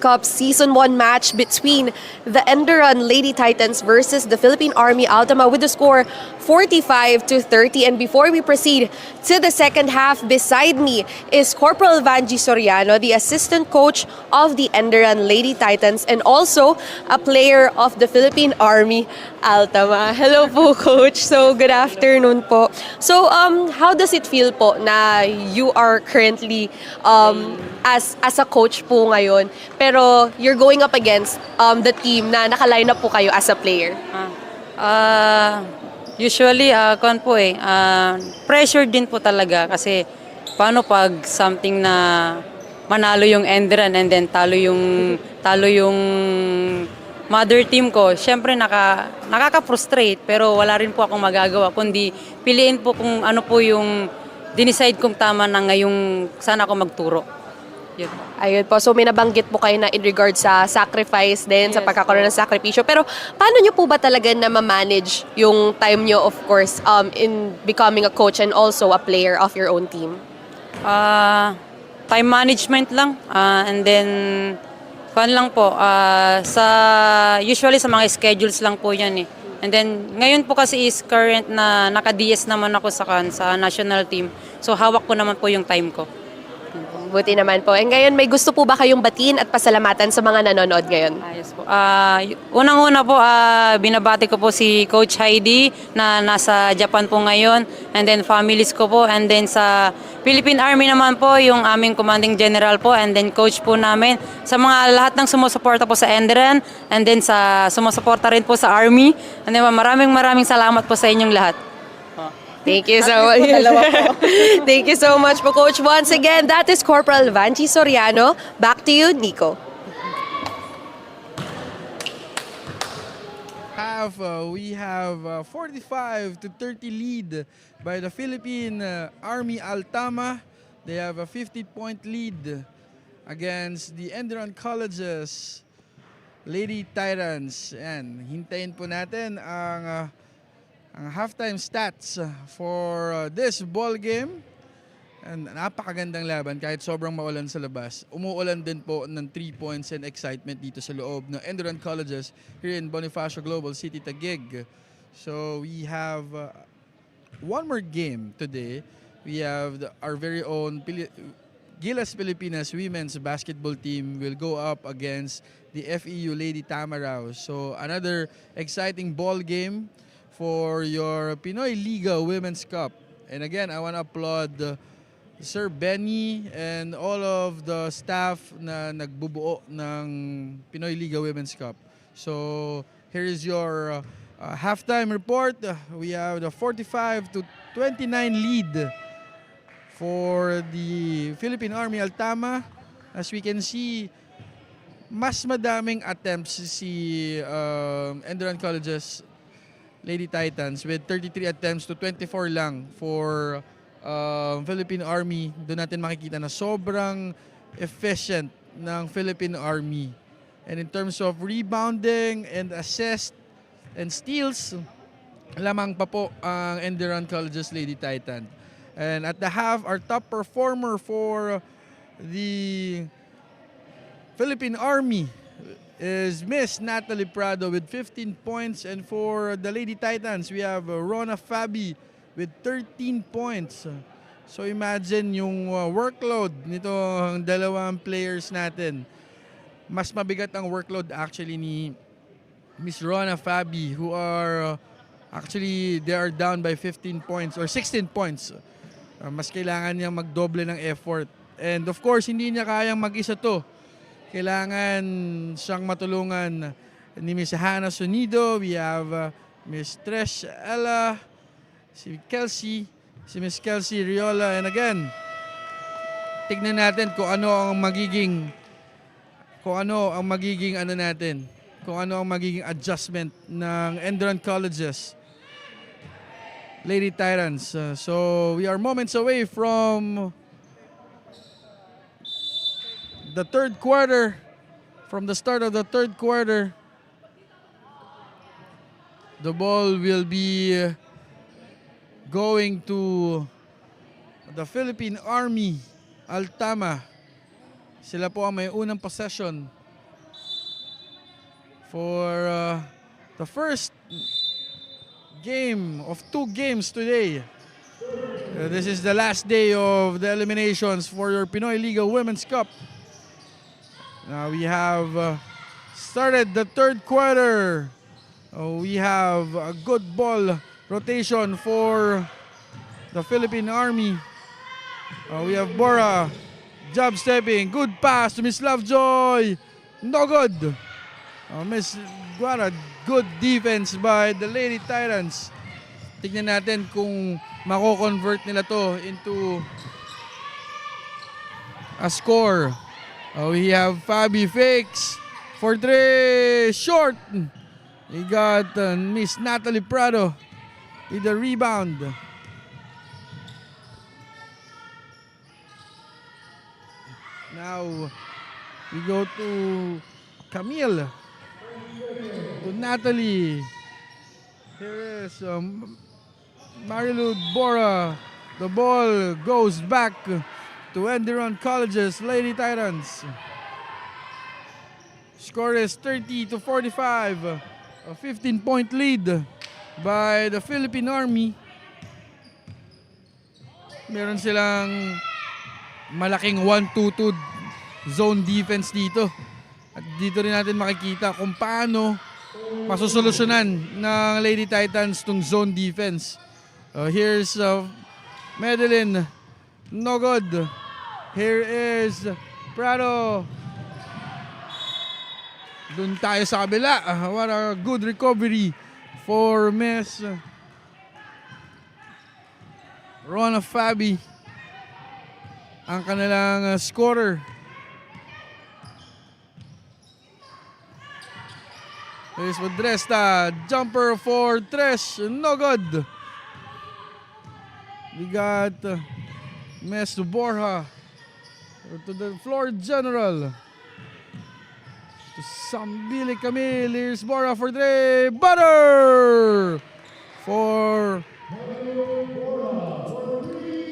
Cup Season 1 match between the Enderan Lady Titans versus the Philippine Army Altama with the score 45-30. And before we proceed to the second half, beside me is Corporal Vanji Soriano, the assistant coach of the Enderan Lady Titans and also a player of the Philippine Army Altama. Hello po, Coach. So, good afternoon po. So, how does it feel po na you are currently as a coach po ngayon, pero you're going up against the team na naka-line up po kayo as a player? Usually, pressure din po talaga kasi paano pag something na manalo yung Enderan and then talo yung mother team ko, syempre nakaka-frustrate pero wala rin po akong magagawa kundi piliin po kung ano po yung dinicide kong tama na ngayong sana ako magturo. Yun. Ayun po. So may nabanggit po kayo na in regard sa sacrifice din, sa Yes. pagkakaroon ng sakripisyo. Pero paano nyo po ba talaga na ma-manage yung time nyo, of course, in becoming a coach and also a player of your own team? Time management lang and then lang po usually sa mga schedules lang po yan eh. And then ngayon po kasi is current na naka-DS naman ako sa national team. So hawak ko naman po yung time ko. Buti naman po. And ngayon, may gusto po ba kayong batiin at pasalamatan sa mga nanonood ngayon? Ayos po. Unang-una po, binabati ko po si Coach Heidi na nasa Japan po ngayon. And then families ko po. And then sa Philippine Army naman po, yung aming commanding general po. And then coach po namin. Sa mga lahat ng sumusuporta po sa Enderan. And then sa sumusuporta rin po sa Army. And then maraming salamat po sa inyong lahat. Thank you so much. Thank you so much po, Coach. Once again, that is Corporal Vanji Soriano. Back to you, Nico. We have 45-30 lead by the Philippine Army Altama. They have a 50-point lead against the Enderan College's Lady Titans. And hintayin po natin ang halftime stats for this ball game. And napakagandang laban kahit sobrang maulan sa labas. Umuulan din po ng 3 points and excitement dito sa loob ng Enderan Colleges here in Bonifacio Global City, Taguig. So we have one more game today we have our very own Gilas Pilipinas women's basketball team will go up against the FEU Lady Tamaraw. So another exciting ball game for your Pinoyliga Women's Cup. And again, I want to applaud Sir Benny and all of the staff na nagbubuo ng Pinoyliga Women's Cup. So here is your halftime report. We have the 45-29 lead for the Philippine Army Altama. As we can see, mas madaming attempts si Enduran College's Lady Titans with 33 attempts to 24 lang for Philippine Army. Doon natin makikita na sobrang efficient ng Philippine Army. And in terms of rebounding and assist and steals, lamang pa po ang Enduran College's Lady Titan. And at the half, our top performer for the Philippine Army is Miss Natalie Prado with 15 points. And for the Lady Titans, we have Rona Fabi with 13 points. So imagine yung workload nitong dalawang players natin. Mas mabigat ang workload actually ni Miss Rona Fabi, who are actually they are down by 15 points or 16 points. Mas kailangan niyang magdoble ng effort. And of course, hindi niya kayang mag-isa to. Kailangan siyang matulungan ni Miss Hannah Sonido. We have Miss Trish Ella, si Kelsey, si Miss Kelsey Riola. And again, tignan natin kung ano ang magiging adjustment ng Enduran Colleges Lady Titans. So we are moments away from the third quarter. From the start of the third quarter, the ball will be going to the Philippine Army Altama. Sila po ang may unang possession for the first game of 2 games today. This is the last day of the eliminations for your Pinoyliga Women's Cup. Now we have started the third quarter. We have a good ball rotation for the Philippine Army. We have Bora job stepping, good pass to Miss Lovejoy. No good. What a good defense by the Lady Titans. Tignan natin kung mako-convert nila to into a score. We have Fabi fakes for 3, short. We got Miss Natalie Prado with the rebound. Now we go to Camille, to Natalie. Here is Marilu Bora. The ball goes back to Enduran College's Lady Titans. Score is 30-45. A 15-point lead by the Philippine Army. Meron silang malaking 1-2-2 zone defense dito. At dito rin natin makikita kung paano masusolusyonan ng Lady Titans tong zone defense. Here's Madeline. No good. Here is Prado. Doon tayo sa kabila. What a good recovery for Miss Rona Fabi, ang kanilang scorer. Here's Modresta. Jumper for Tres. No good. We got Miss Borja to the floor general. To Sambili Camille. Here's Borja for 3. Butter for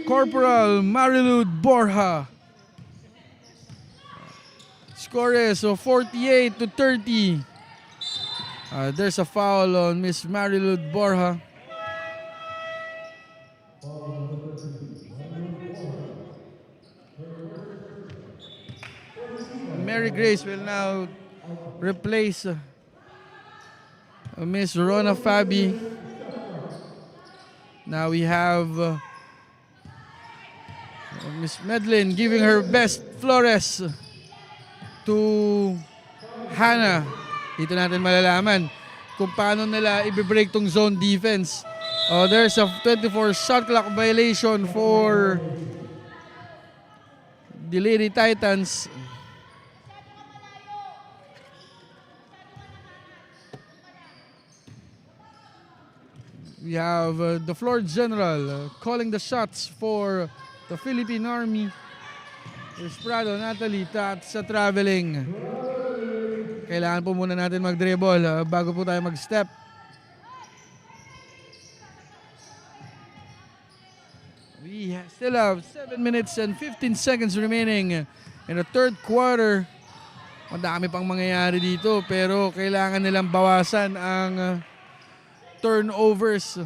Corporal Marilud Borja. Score is 48-30. There's a foul on Miss Marilud Borja. Mary Grace will now replace Miss Rona Fabi. Now we have Miss Medlin giving her best Flores to Hannah. Dito natin malalaman kung paano nila i-break tong zone defense. There's a 24 shot clock violation for the Lady Titans. We have the floor general calling the shots for the Philippine Army. There's Prado, Natalie, sa traveling. Kailangan po muna natin mag-dribble bago po tayo mag-step. We still have 7 minutes and 15 seconds remaining in the third quarter. Madami pang mangyayari dito pero kailangan nilang bawasan ang turnovers.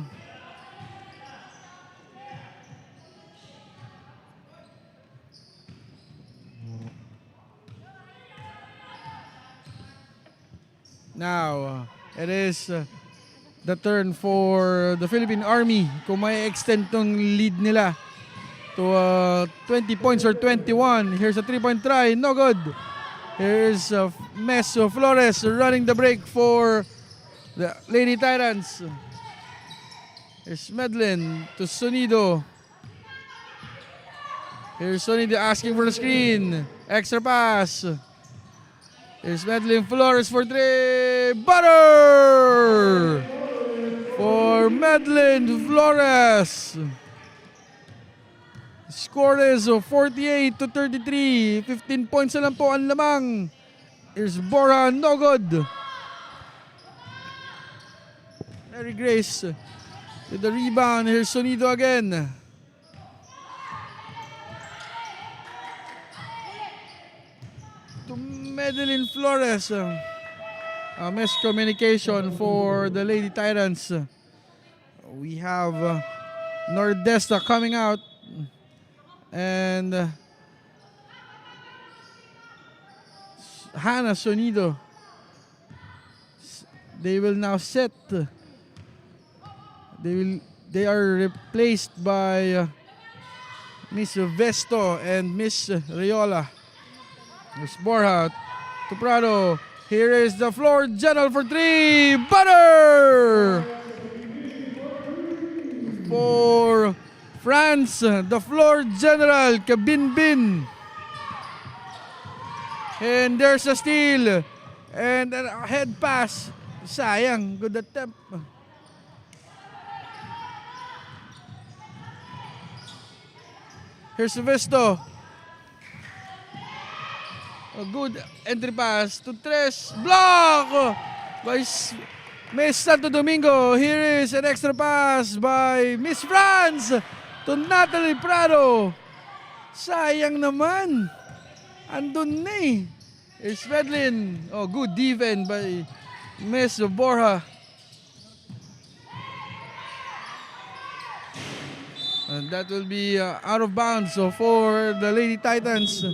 Now, it is the turn for the Philippine Army kung may extend tong lead nila to 20 points or 21. Here's a 3-point try, no good. Here's Mes Flores running the break for the Lady Titans. Here's Medlin to Sonido. Here's Sonido asking for the screen. Extra pass. Here's Medlin Flores for 3. Butter! For Medlin Flores. Score is 48-33. 15 points na lang po ang lamang. Here's Bora, no good. Mary Grace with the rebound. Here's Sonido again. To Medellin Flores. Miscommunication for the Lady Titans. We have Nordesta coming out. And Hannah Sonido. They will now set. They are replaced by Miss Vesto and Miss Riola. Miss Borja to Prado. Here is the floor general for 3. Butter! For France, the floor general, Kabinbin. And there's a steal. And a head pass. Sayang, good attempt. Here's Vesto. A good entry pass to Tres. Block by Miss Santo Domingo. Here is an extra pass by Miss France to Natalie Prado. Sayang naman. Andun na eh. Here's Medlin. Good defense by Miss Borja. And that will be out of bounds for the Lady Titans.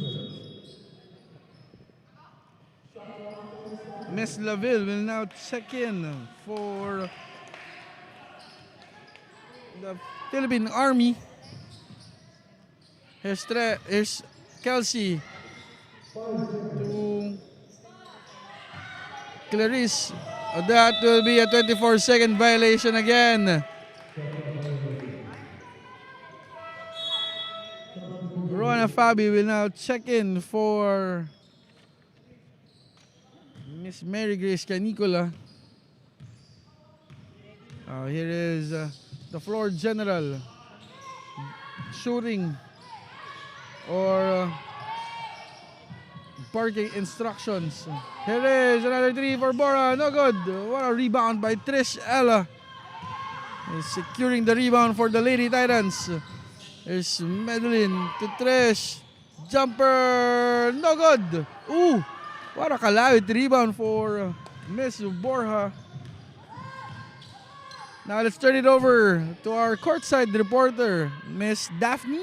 Miss Laville will now check in for the Philippine Army. Here's Kelsey to Clarice. That will be a 24-second violation again. Rona Fabi will now check in for Miss Mary Grace Canicola. Here is the floor general shooting or parking instructions. Here is another 3 for Bora. No good. What a rebound by Trish Ella. Is securing the rebound for the Lady Titans. There's Medellin to Trish. Jumper. No good. Ooh. What a kalawit rebound for Miss Borja. Now let's turn it over to our courtside reporter, Miss Daphne.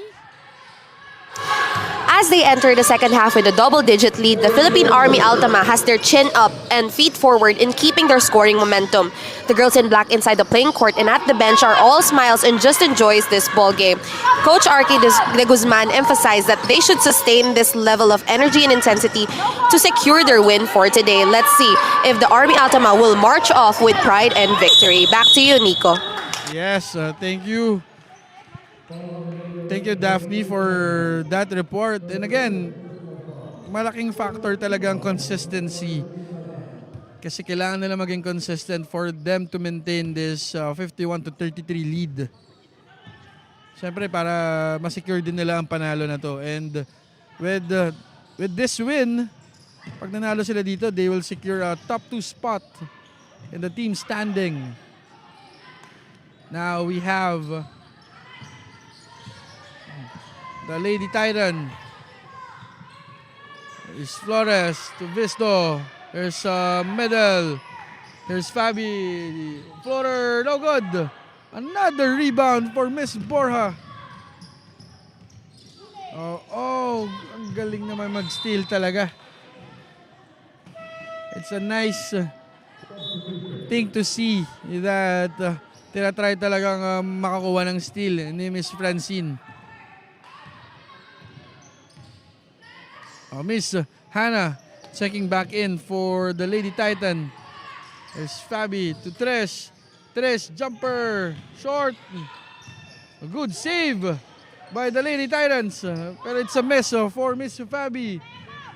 As they enter the second half with a double-digit lead, the Philippine Army Altama has their chin up and feet forward in keeping their scoring momentum. The girls in black inside the playing court and at the bench are all smiles and just enjoys this ball game. Coach Arqui de Guzman emphasized that they should sustain this level of energy and intensity to secure their win for today. Let's see if the Army Altama will march off with pride and victory. Back to you, Nico. Yes, thank you. Thank you, Daphne, for that report. And again, malaking factor talaga ang consistency. Kasi kailangan nila maging consistent for them to maintain this 51-33 lead. Siyempre, para ma-secure din nila ang panalo na to. And with this win, pag nanalo sila dito, they will secure a top 2 spot in the team standing. Now we have the Lady Titan. There's Flores to Visto. There's a medal. There's Fabi. Floater, no good. Another rebound for Miss Borja. Oh, ang galing naman mag-steal talaga. It's a nice thing to see that tinatry talagang makakuha ng steal ni Miss Francine. Miss Hannah checking back in for the Lady Titan. There's Fabi to Tres. Tres, jumper, short. A good save by the Lady Titans. Pero it's a miss for Miss Fabi.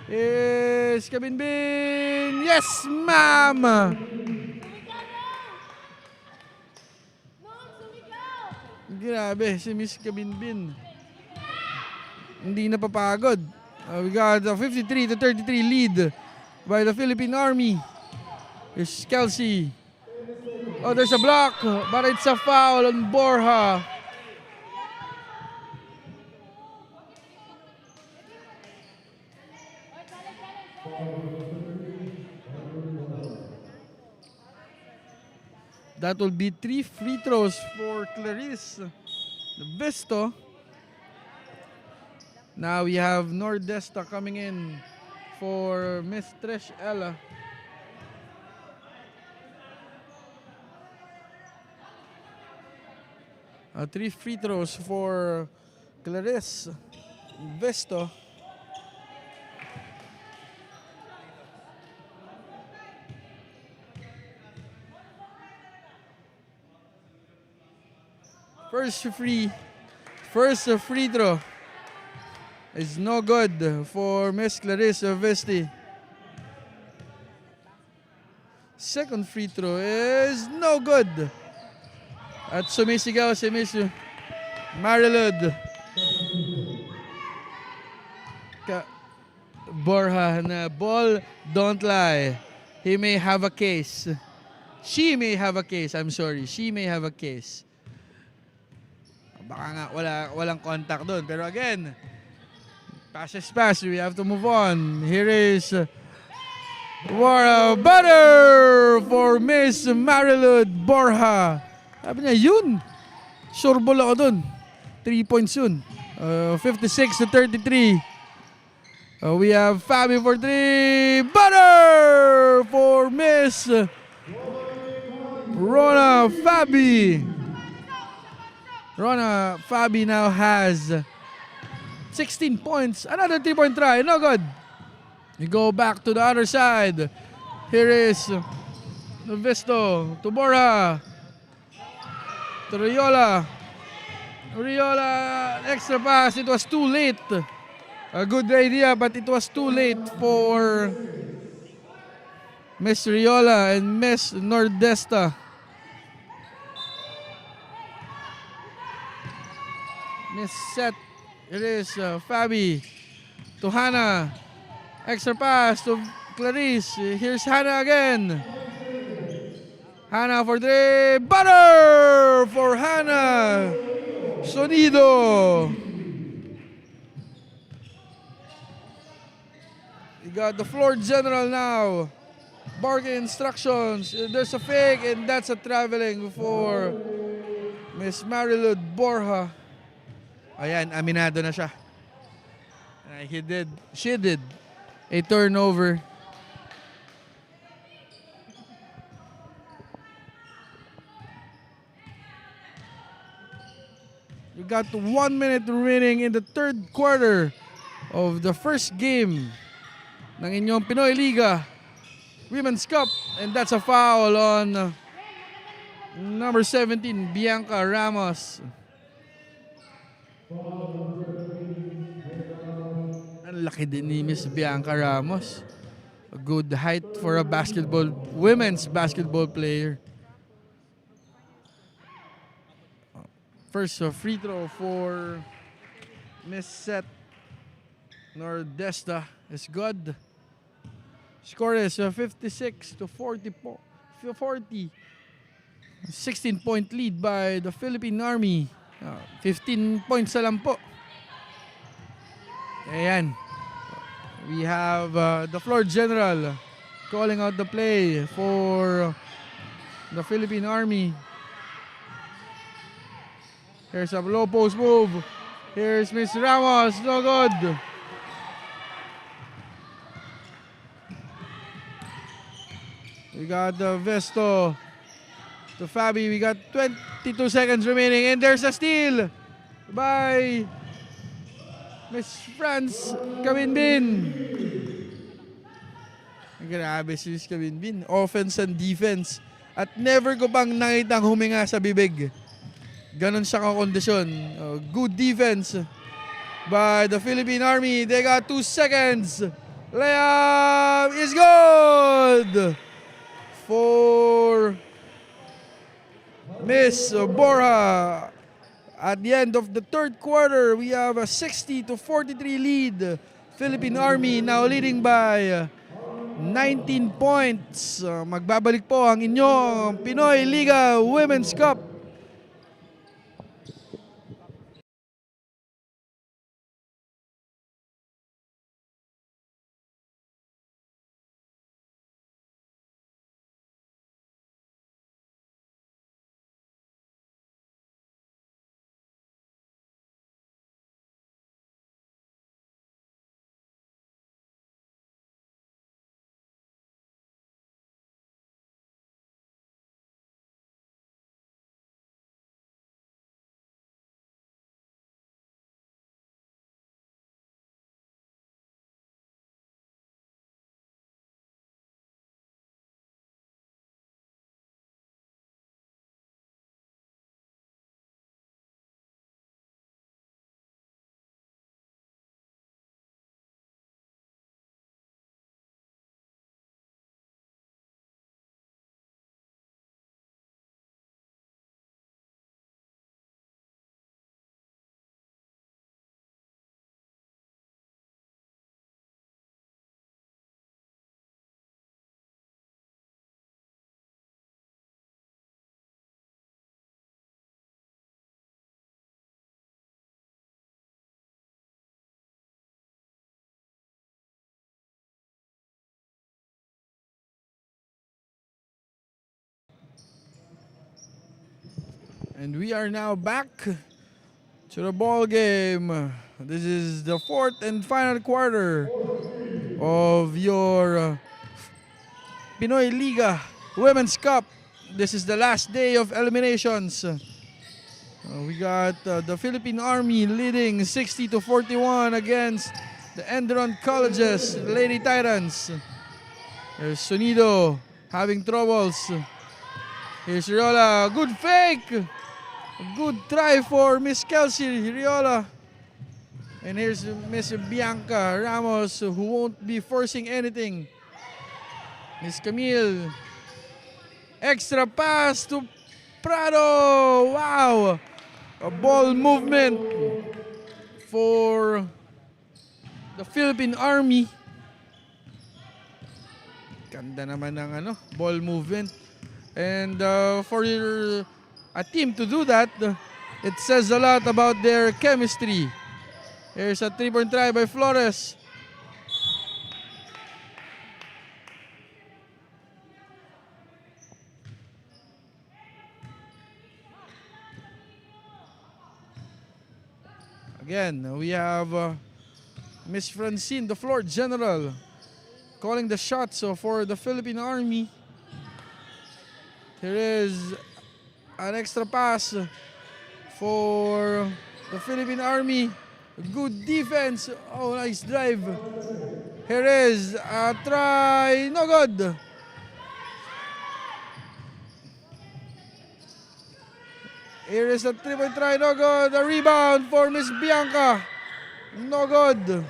Is Kabinbin? Yes, ma'am! Grabe, si Miss Kabinbin. Hindi napapagod. We got a 53-33 lead by the Philippine Army. Here's Kelsey. Oh, there's a block, but it's a foul on Borja. That will be 3 free throws for Clarice Visto. Now we have Nordesta coming in for Miss Trish Ella. Three free throws for Clarice Visto. First free throw is no good for Miss Clarissa Vesti. Second free throw is no good. At sumisigaw si Miss Marilud. Borja na ball, don't lie. He may have a case. She may have a case. I'm sorry. She may have a case. Baka nga walang contact doon. Pero again, pass is pass. We have to move on. Here is butter for Miss Marilud Borja. Sabi niya, yun. Sure ball ako doon. 3 points yun. 56-33. We have Fabi for 3. Butter for Miss Rona Fabi. Rona Fabi now has 16 points. Another 3-point try. No good. We go back to the other side. Here is Visto to Borja. To Riola. Riola, extra pass. It was too late. A good idea, but it was too late for Miss Riola and Miss Nordesta. Miss set. It is Fabi to Hannah. Extra pass to Clarice. Here's Hannah again. Hannah for 3. Butter for Hannah. Sonido. We got the floor general now. Bargain instructions. There's a fake and that's a traveling for Miss Marilud Borja. Ayan, aminado na siya. He did. She did. A turnover. You got 1 minute remaining in the third quarter of the first game ng inyong Pinoyliga Women's Cup. And that's a foul on number 17, Bianca Ramos. Ang laki din ni Miss Bianca Ramos. A good height for a women's basketball player. First free throw for Miss Seth Nordesta is good. Score is 56 to 40. 16-point lead by the Philippine Army. 15 points na lang po. Ayan. We have the floor general calling out the play for the Philippine Army. Here's a low post move. Here's Miss Ramos. No good. We got the Vesto to Fabi. We got 22 seconds remaining. And there's a steal by Miss France Kabinbin. Grabe si Miss Kabinbin. Offense and defense. At never ko pang nakitang huminga sa bibig. Ganon siya kakondisyon. Good defense by the Philippine Army. They got 2 seconds. Layup is good for Miss Bora. At the end of the third quarter, we have a 60 to 43 lead. Philippine Army now leading by 19 points. Magbabalik po ang inyong Pinoyliga Women's Cup. And we are now back to the ball game. This is the fourth and final quarter of your Pinoyliga Women's Cup. This is the last day of eliminations. We got the Philippine Army leading 60 to 41 against the Enderon College's Lady Titans. There's Sonido having troubles. Here's Riola. Good fake. Good try for Miss Kelsey Riola. And here's Miss Bianca Ramos, who won't be forcing anything. Miss Camille. Extra pass to Prado. Wow. A ball movement for the Philippine Army. Ganda naman ng ball movement. And for a team to do that, it says a lot about their chemistry. Here's a 3-point try by Flores. Again, we have Miss Francine, the floor general, calling the shots for the Philippine Army. Here is an extra pass for the Philippine Army. Good defense. Oh, nice drive. Here is a try. No good. Here is a 3-point try. No good. A rebound for Miss Bianca. No good.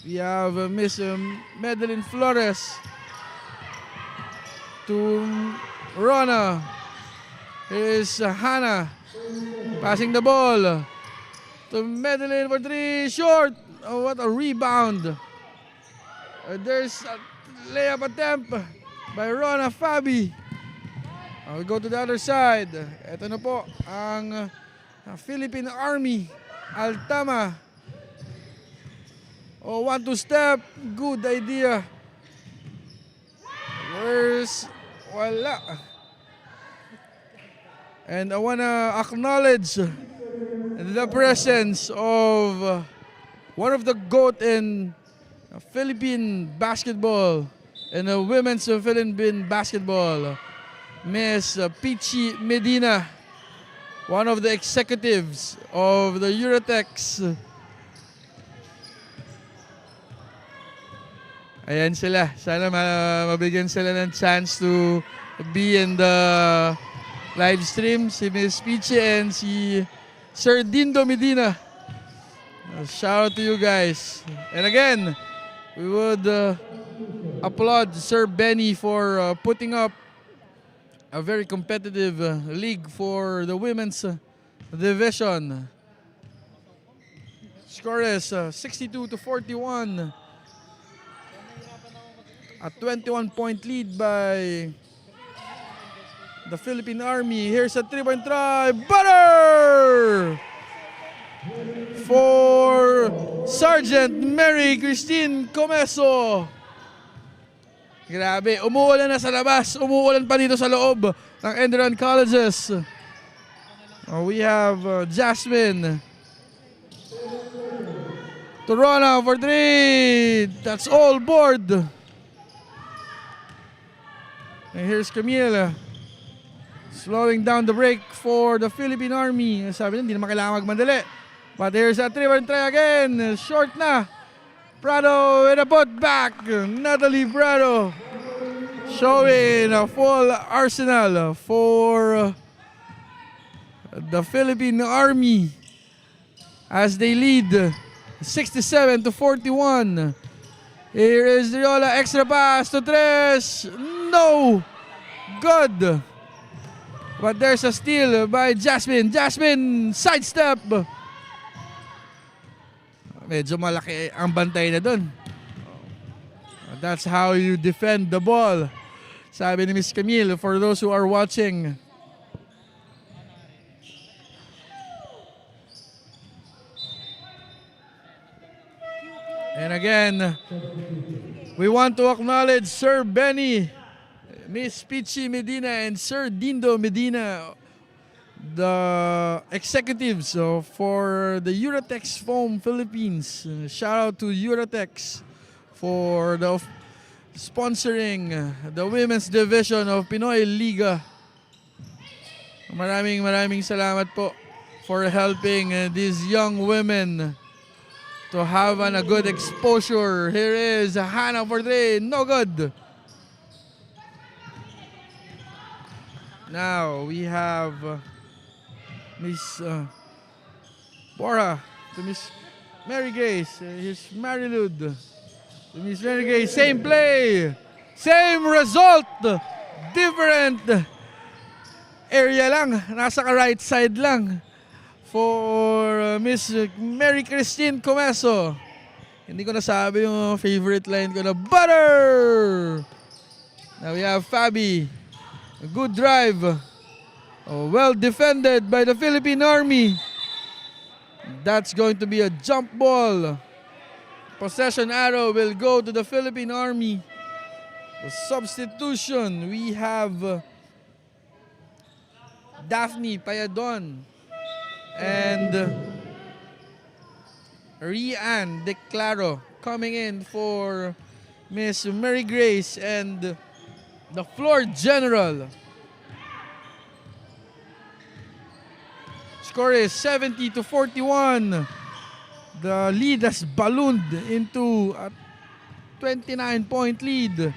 We have Miss Madeline Flores to Rona. Here is Hannah passing the ball to Madeline for 3. Short. Oh, what a rebound. There's a layup attempt by Rona Fabi. We go to the other side. Ito na po ang Philippine Army. Altama. Oh, 1-2 step. Good idea. Where's... Wala. And I wanna acknowledge the presence of one of the GOAT in Philippine basketball and women's Philippine basketball, Miss Peachy Medina, one of the executives of the Eurotex. Ayan sila. Sana mabigyan sila ng chance to be in the live stream. Si Miss Peachy and si Sir Dindo Medina. Shout out to you guys. And again, we would applaud Sir Benny for putting up a very competitive league for the women's division. Score is 62-41. A 21-point lead by the Philippine Army. Here's a 3-point try. Butter! For Sergeant Mary Christine Comeso. Grabe, umuulan na sa labas. Umuulan pa dito sa loob ng Enderun Colleges. We have Jasmine. Torona for 3. That's all board. And here's Camille. Slowing down the break for the Philippine Army. Sabi niya, hindi naman kailangan magmadali. But here's a 3-point try again. Short na. Prado with a putback. Natalie Prado showing a full arsenal for the Philippine Army as they lead 67-41. Here is Riola, extra pass to Tres. No! Good. But there's a steal by Jasmine. Jasmine, sidestep. Medyo malaki ang bantay na dun. That's how you defend the ball. Sabi ni Miss Camille, for those who are watching. And again, we want to acknowledge Sir Benny, Miss Peachy Medina, and Sir Dindo Medina, the executives for the Eurotex Foam Philippines. Shout out to Eurotex for the sponsoring the women's division of Pinoyliga. Maraming salamat po for helping these young women to have a good exposure. Here is Hannah for 3. No good. Now we have Miss Bora to Miss Mary Grace. Here's Marilud to Miss Mary Grace. Same play, same result, different area lang. Nasa ka-right side lang for Miss Mary Christine Comeso. Hindi ko nasabi yung favorite line ko na butter. Now we have Fabi. A good drive. Well defended by the Philippine Army. That's going to be a jump ball. Possession arrow will go to the Philippine Army. The substitution, we have Daphne Payadon and Rian Declaro coming in for Miss Mary Grace and the floor general. Score is 70-41. The lead has ballooned into a 29-point lead.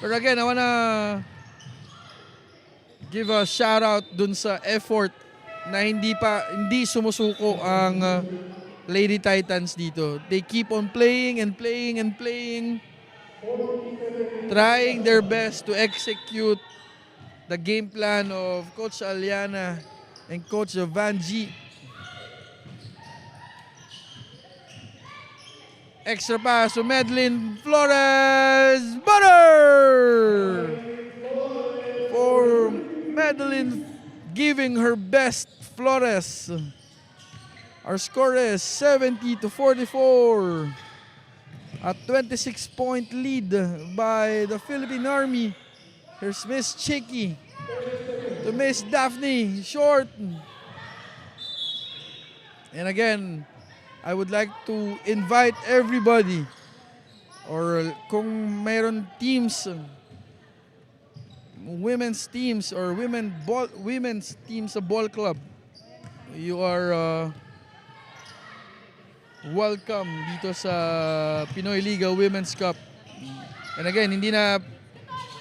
But again, I wanna give a shout out dun sa effort na hindi sumusuko ang Lady Titans dito. They keep on playing and playing and playing, trying their best to execute the game plan of Coach Aliana and Coach Van G. Extra pass to Madeline Flores. Butter! For Madeline giving her best, Flores. Our score is 70-44. A 26-point lead by the Philippine Army. Here's Miss Chicky to Miss Daphne. Short. And again, I would like to invite everybody, or kung mayroon teams, women's teams or women's teams sa ball club, you are welcome dito sa Pinoyliga Women'S Cup. And again, hindi na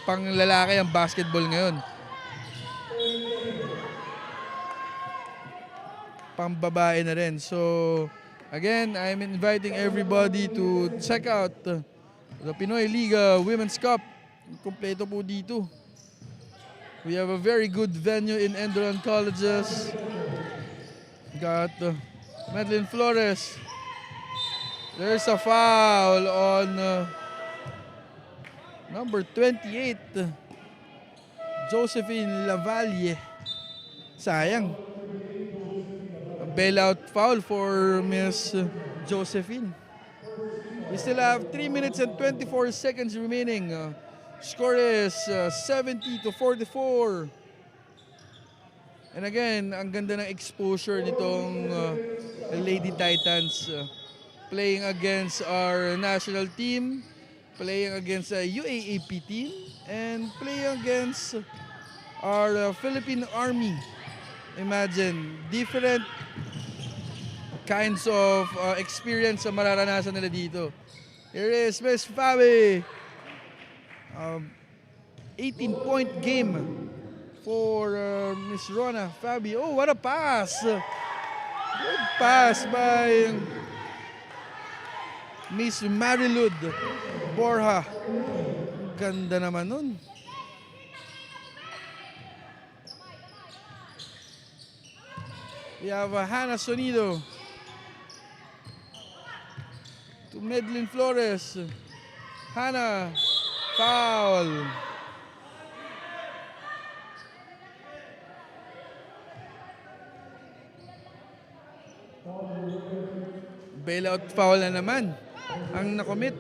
pang lalaki ang basketball ngayon. Pang babae na rin. So again, I'm inviting everybody to check out the Pinoyliga Women'S Cup. Kompleto po dito. We have a very good venue in Enduran Colleges. Got Madeline Flores. There's a foul on number 28, Josephine Lavalle. Sayang. A bailout foul for Miss Josephine. We still have 3 minutes and 24 seconds remaining. Score is 70-44. And again, ang ganda ng exposure nitong Lady Titans. Playing against our national team, playing against a UAAP team, and playing against our Philippine Army. Imagine, different kinds of experience na mararanasan nila dito. Here is Miss Fabi. 18-point game for Miss Rona Fabi. Oh, what a pass! Good pass by Miss Marilud Borja. Ganda naman nun. We have Hannah Sonido to Madeline Flores. Hannah, foul. Bailout foul na naman ang nakomit.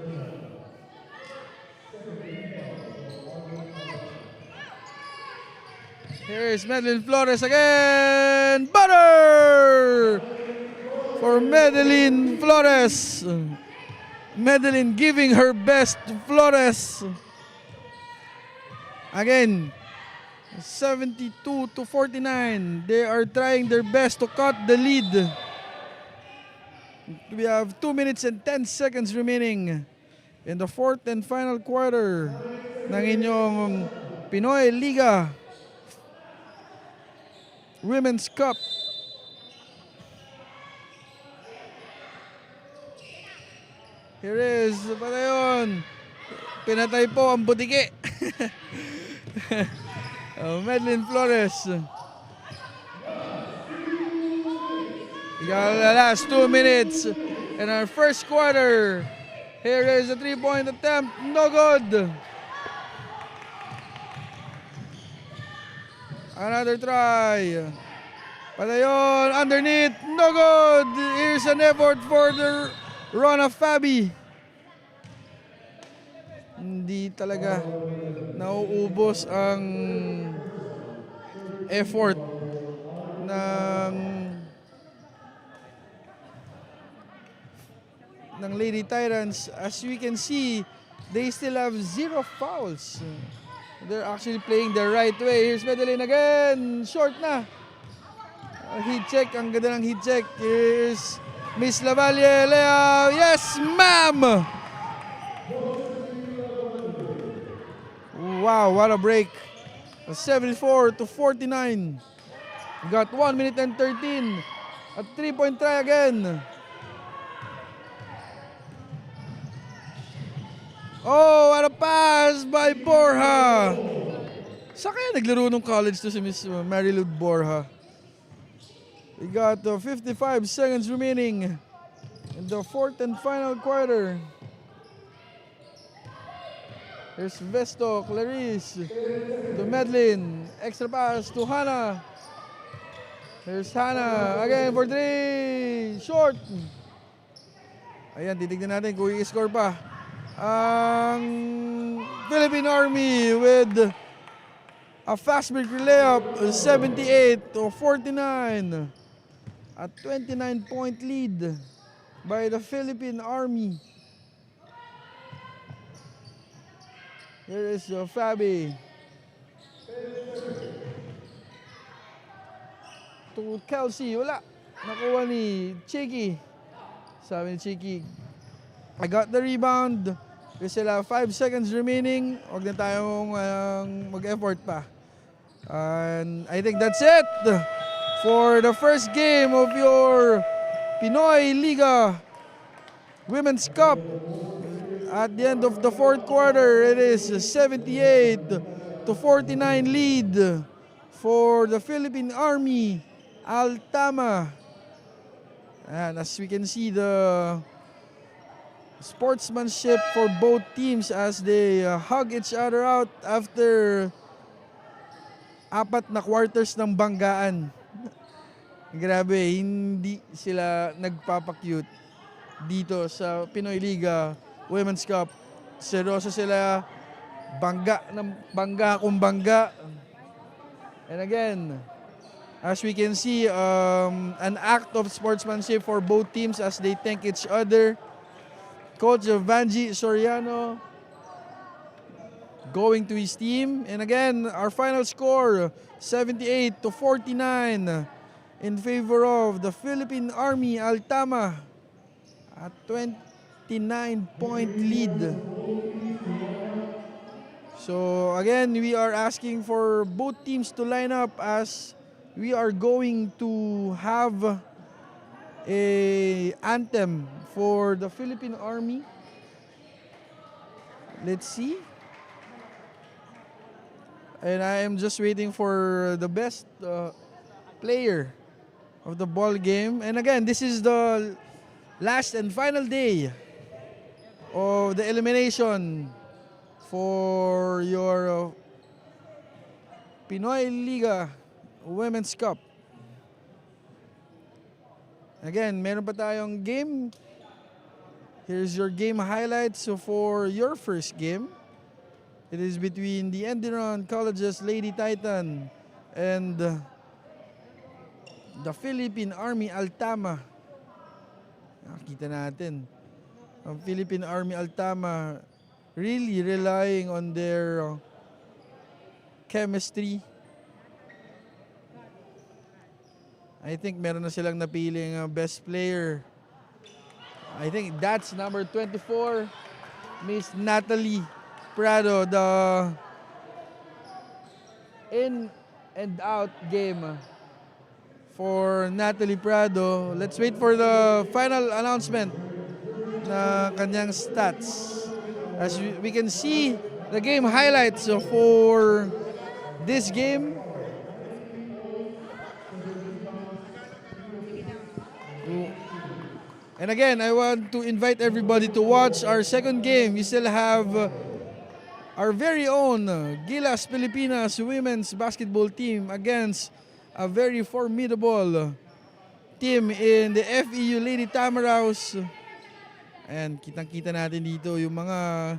Here's Madeline Flores again. Butter for Madeline Flores. Madeline giving her best to Flores. Again, 72-49. They are trying their best to cut the lead. We have 2 minutes and 10 seconds remaining in the fourth and final quarter ng inyong Pinoyliga Women's Cup. Here is, patayon. Pinatay po ang butike. Madeline Flores. We got the last 2 minutes in our first quarter. Here is a 3-point attempt. No good. Another try. Patayon, underneath. No good. Here's an effort for the Rona Fabi. Hindi talaga nauubos ang effort ng ng Lady Titans. As we can see, they still have 0 fouls. They're actually playing the right way. Here's Madeline again. Short na. Heat check. Ang ganda ng heat check. Here's Miss Lavalle. Lea. Yes, ma'am! Wow, what a break. 74 to 49. We got 1 minute and 13. A 3-point try again. Oh, what a pass by Borja. Saan kaya naglaro nung college to si Miss Marilud Borja? We got 55 seconds remaining in the fourth and final quarter. Here's Vesto, Clarice, to Medlin. Extra pass to Hannah. Here's Hannah again for 3. Short. Ayan, titignan natin kung i-score pa. Ang Philippine Army with a fast break layup, 78 to 49. A 29-point lead by the Philippine Army. Here is Fabi. To Kelsey, wala. Nakuha ni Cheeky. Sabi ni Cheeky, I got the rebound. We still have 5 seconds remaining. Huwag na tayong mag-effort pa. And I think that's it for the first game of your Pinoyliga Women'S Cup. At the end of the fourth quarter, it is 78 to 49 lead for the Philippine Army Altama. And as we can see, the sportsmanship for both teams as they hug each other out after 4 na quarters ng banggaan. Grabe, hindi sila nagpapakyut dito sa Pinoyliga Women's Cup. Seryoso sila, bangga ng bangga kung bangga. And again, as we can see, an act of sportsmanship for both teams as they thank each other. Coach Vanji Soriano going to his team. And again, our final score, 78 to 49 in favor of the Philippine Army Altama. A 29-point lead. So again, we are asking for both teams to line up as we are going to have a anthem for the Philippine Army. Let's see. And I am just waiting for the best player of the ball game. And again, this is the last and final day of the elimination for your Pinoyliga Women's Cup. Again, meron pa tayong game. Here's your game highlights. So for your first game, it is between the Endiron College's Lady Titan and the Philippine Army Altama. Nakita natin. Ang Philippine Army Altama really relying on their chemistry. I think meron na silang napiling best player. I think that's number 24, Miss Natalie Prado, the in and out game for Natalie Prado. Let's wait for the final announcement na kanyang stats. As we can see the game highlights for this game. And again, I want to invite everybody to watch our second game. We still have our very own Gilas Pilipinas women's basketball team against a very formidable team in the FEU Lady Tamaraws. And kitang-kita natin dito yung mga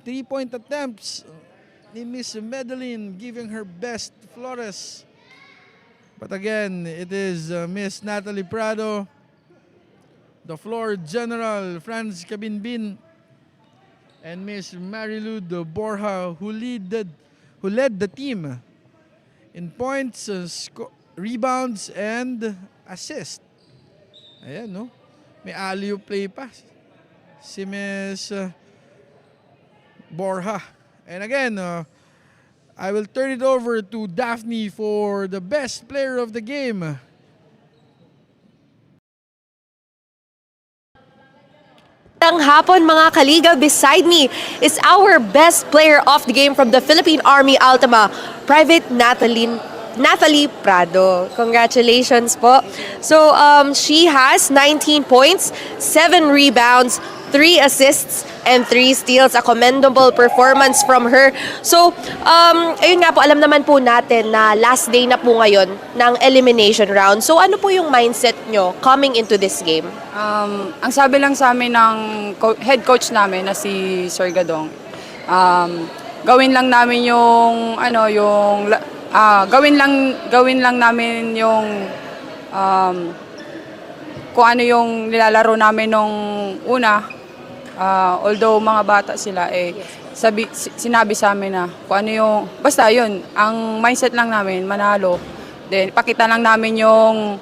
3-point attempts ni Miss Madeline giving her best Flores. But again, it is Miss Natalie Prado the floor general Franz Cabinbin and Miss Marilud Borja, who led the team in points, rebounds, and assists. Ayan, no? May alley-oop play pa si Miss Borja. And again, I will turn it over to Daphne for the best player of the game. Magandang hapon mga kaliga. Beside me is our best player of the game from the Philippine Army Altama, Private Nathalie Prado. Congratulations po. So, she has 19 points, 7 rebounds, 3 assists, and 3 steals. A commendable performance from her. So, ayun nga po, alam naman po natin na last day na po ngayon ng elimination round. So, ano po yung mindset nyo coming into this game? Ang sabi lang sa amin ng head coach namin na si Sir Gadong, gawin lang namin yung gawin lang namin yung kung ano yung nilalaro namin nung una. Although mga bata sila sinabi sa amin na kung ano yung basta yun, ang mindset lang namin manalo. Then pakita lang namin yung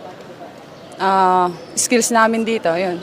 skills namin dito, yun.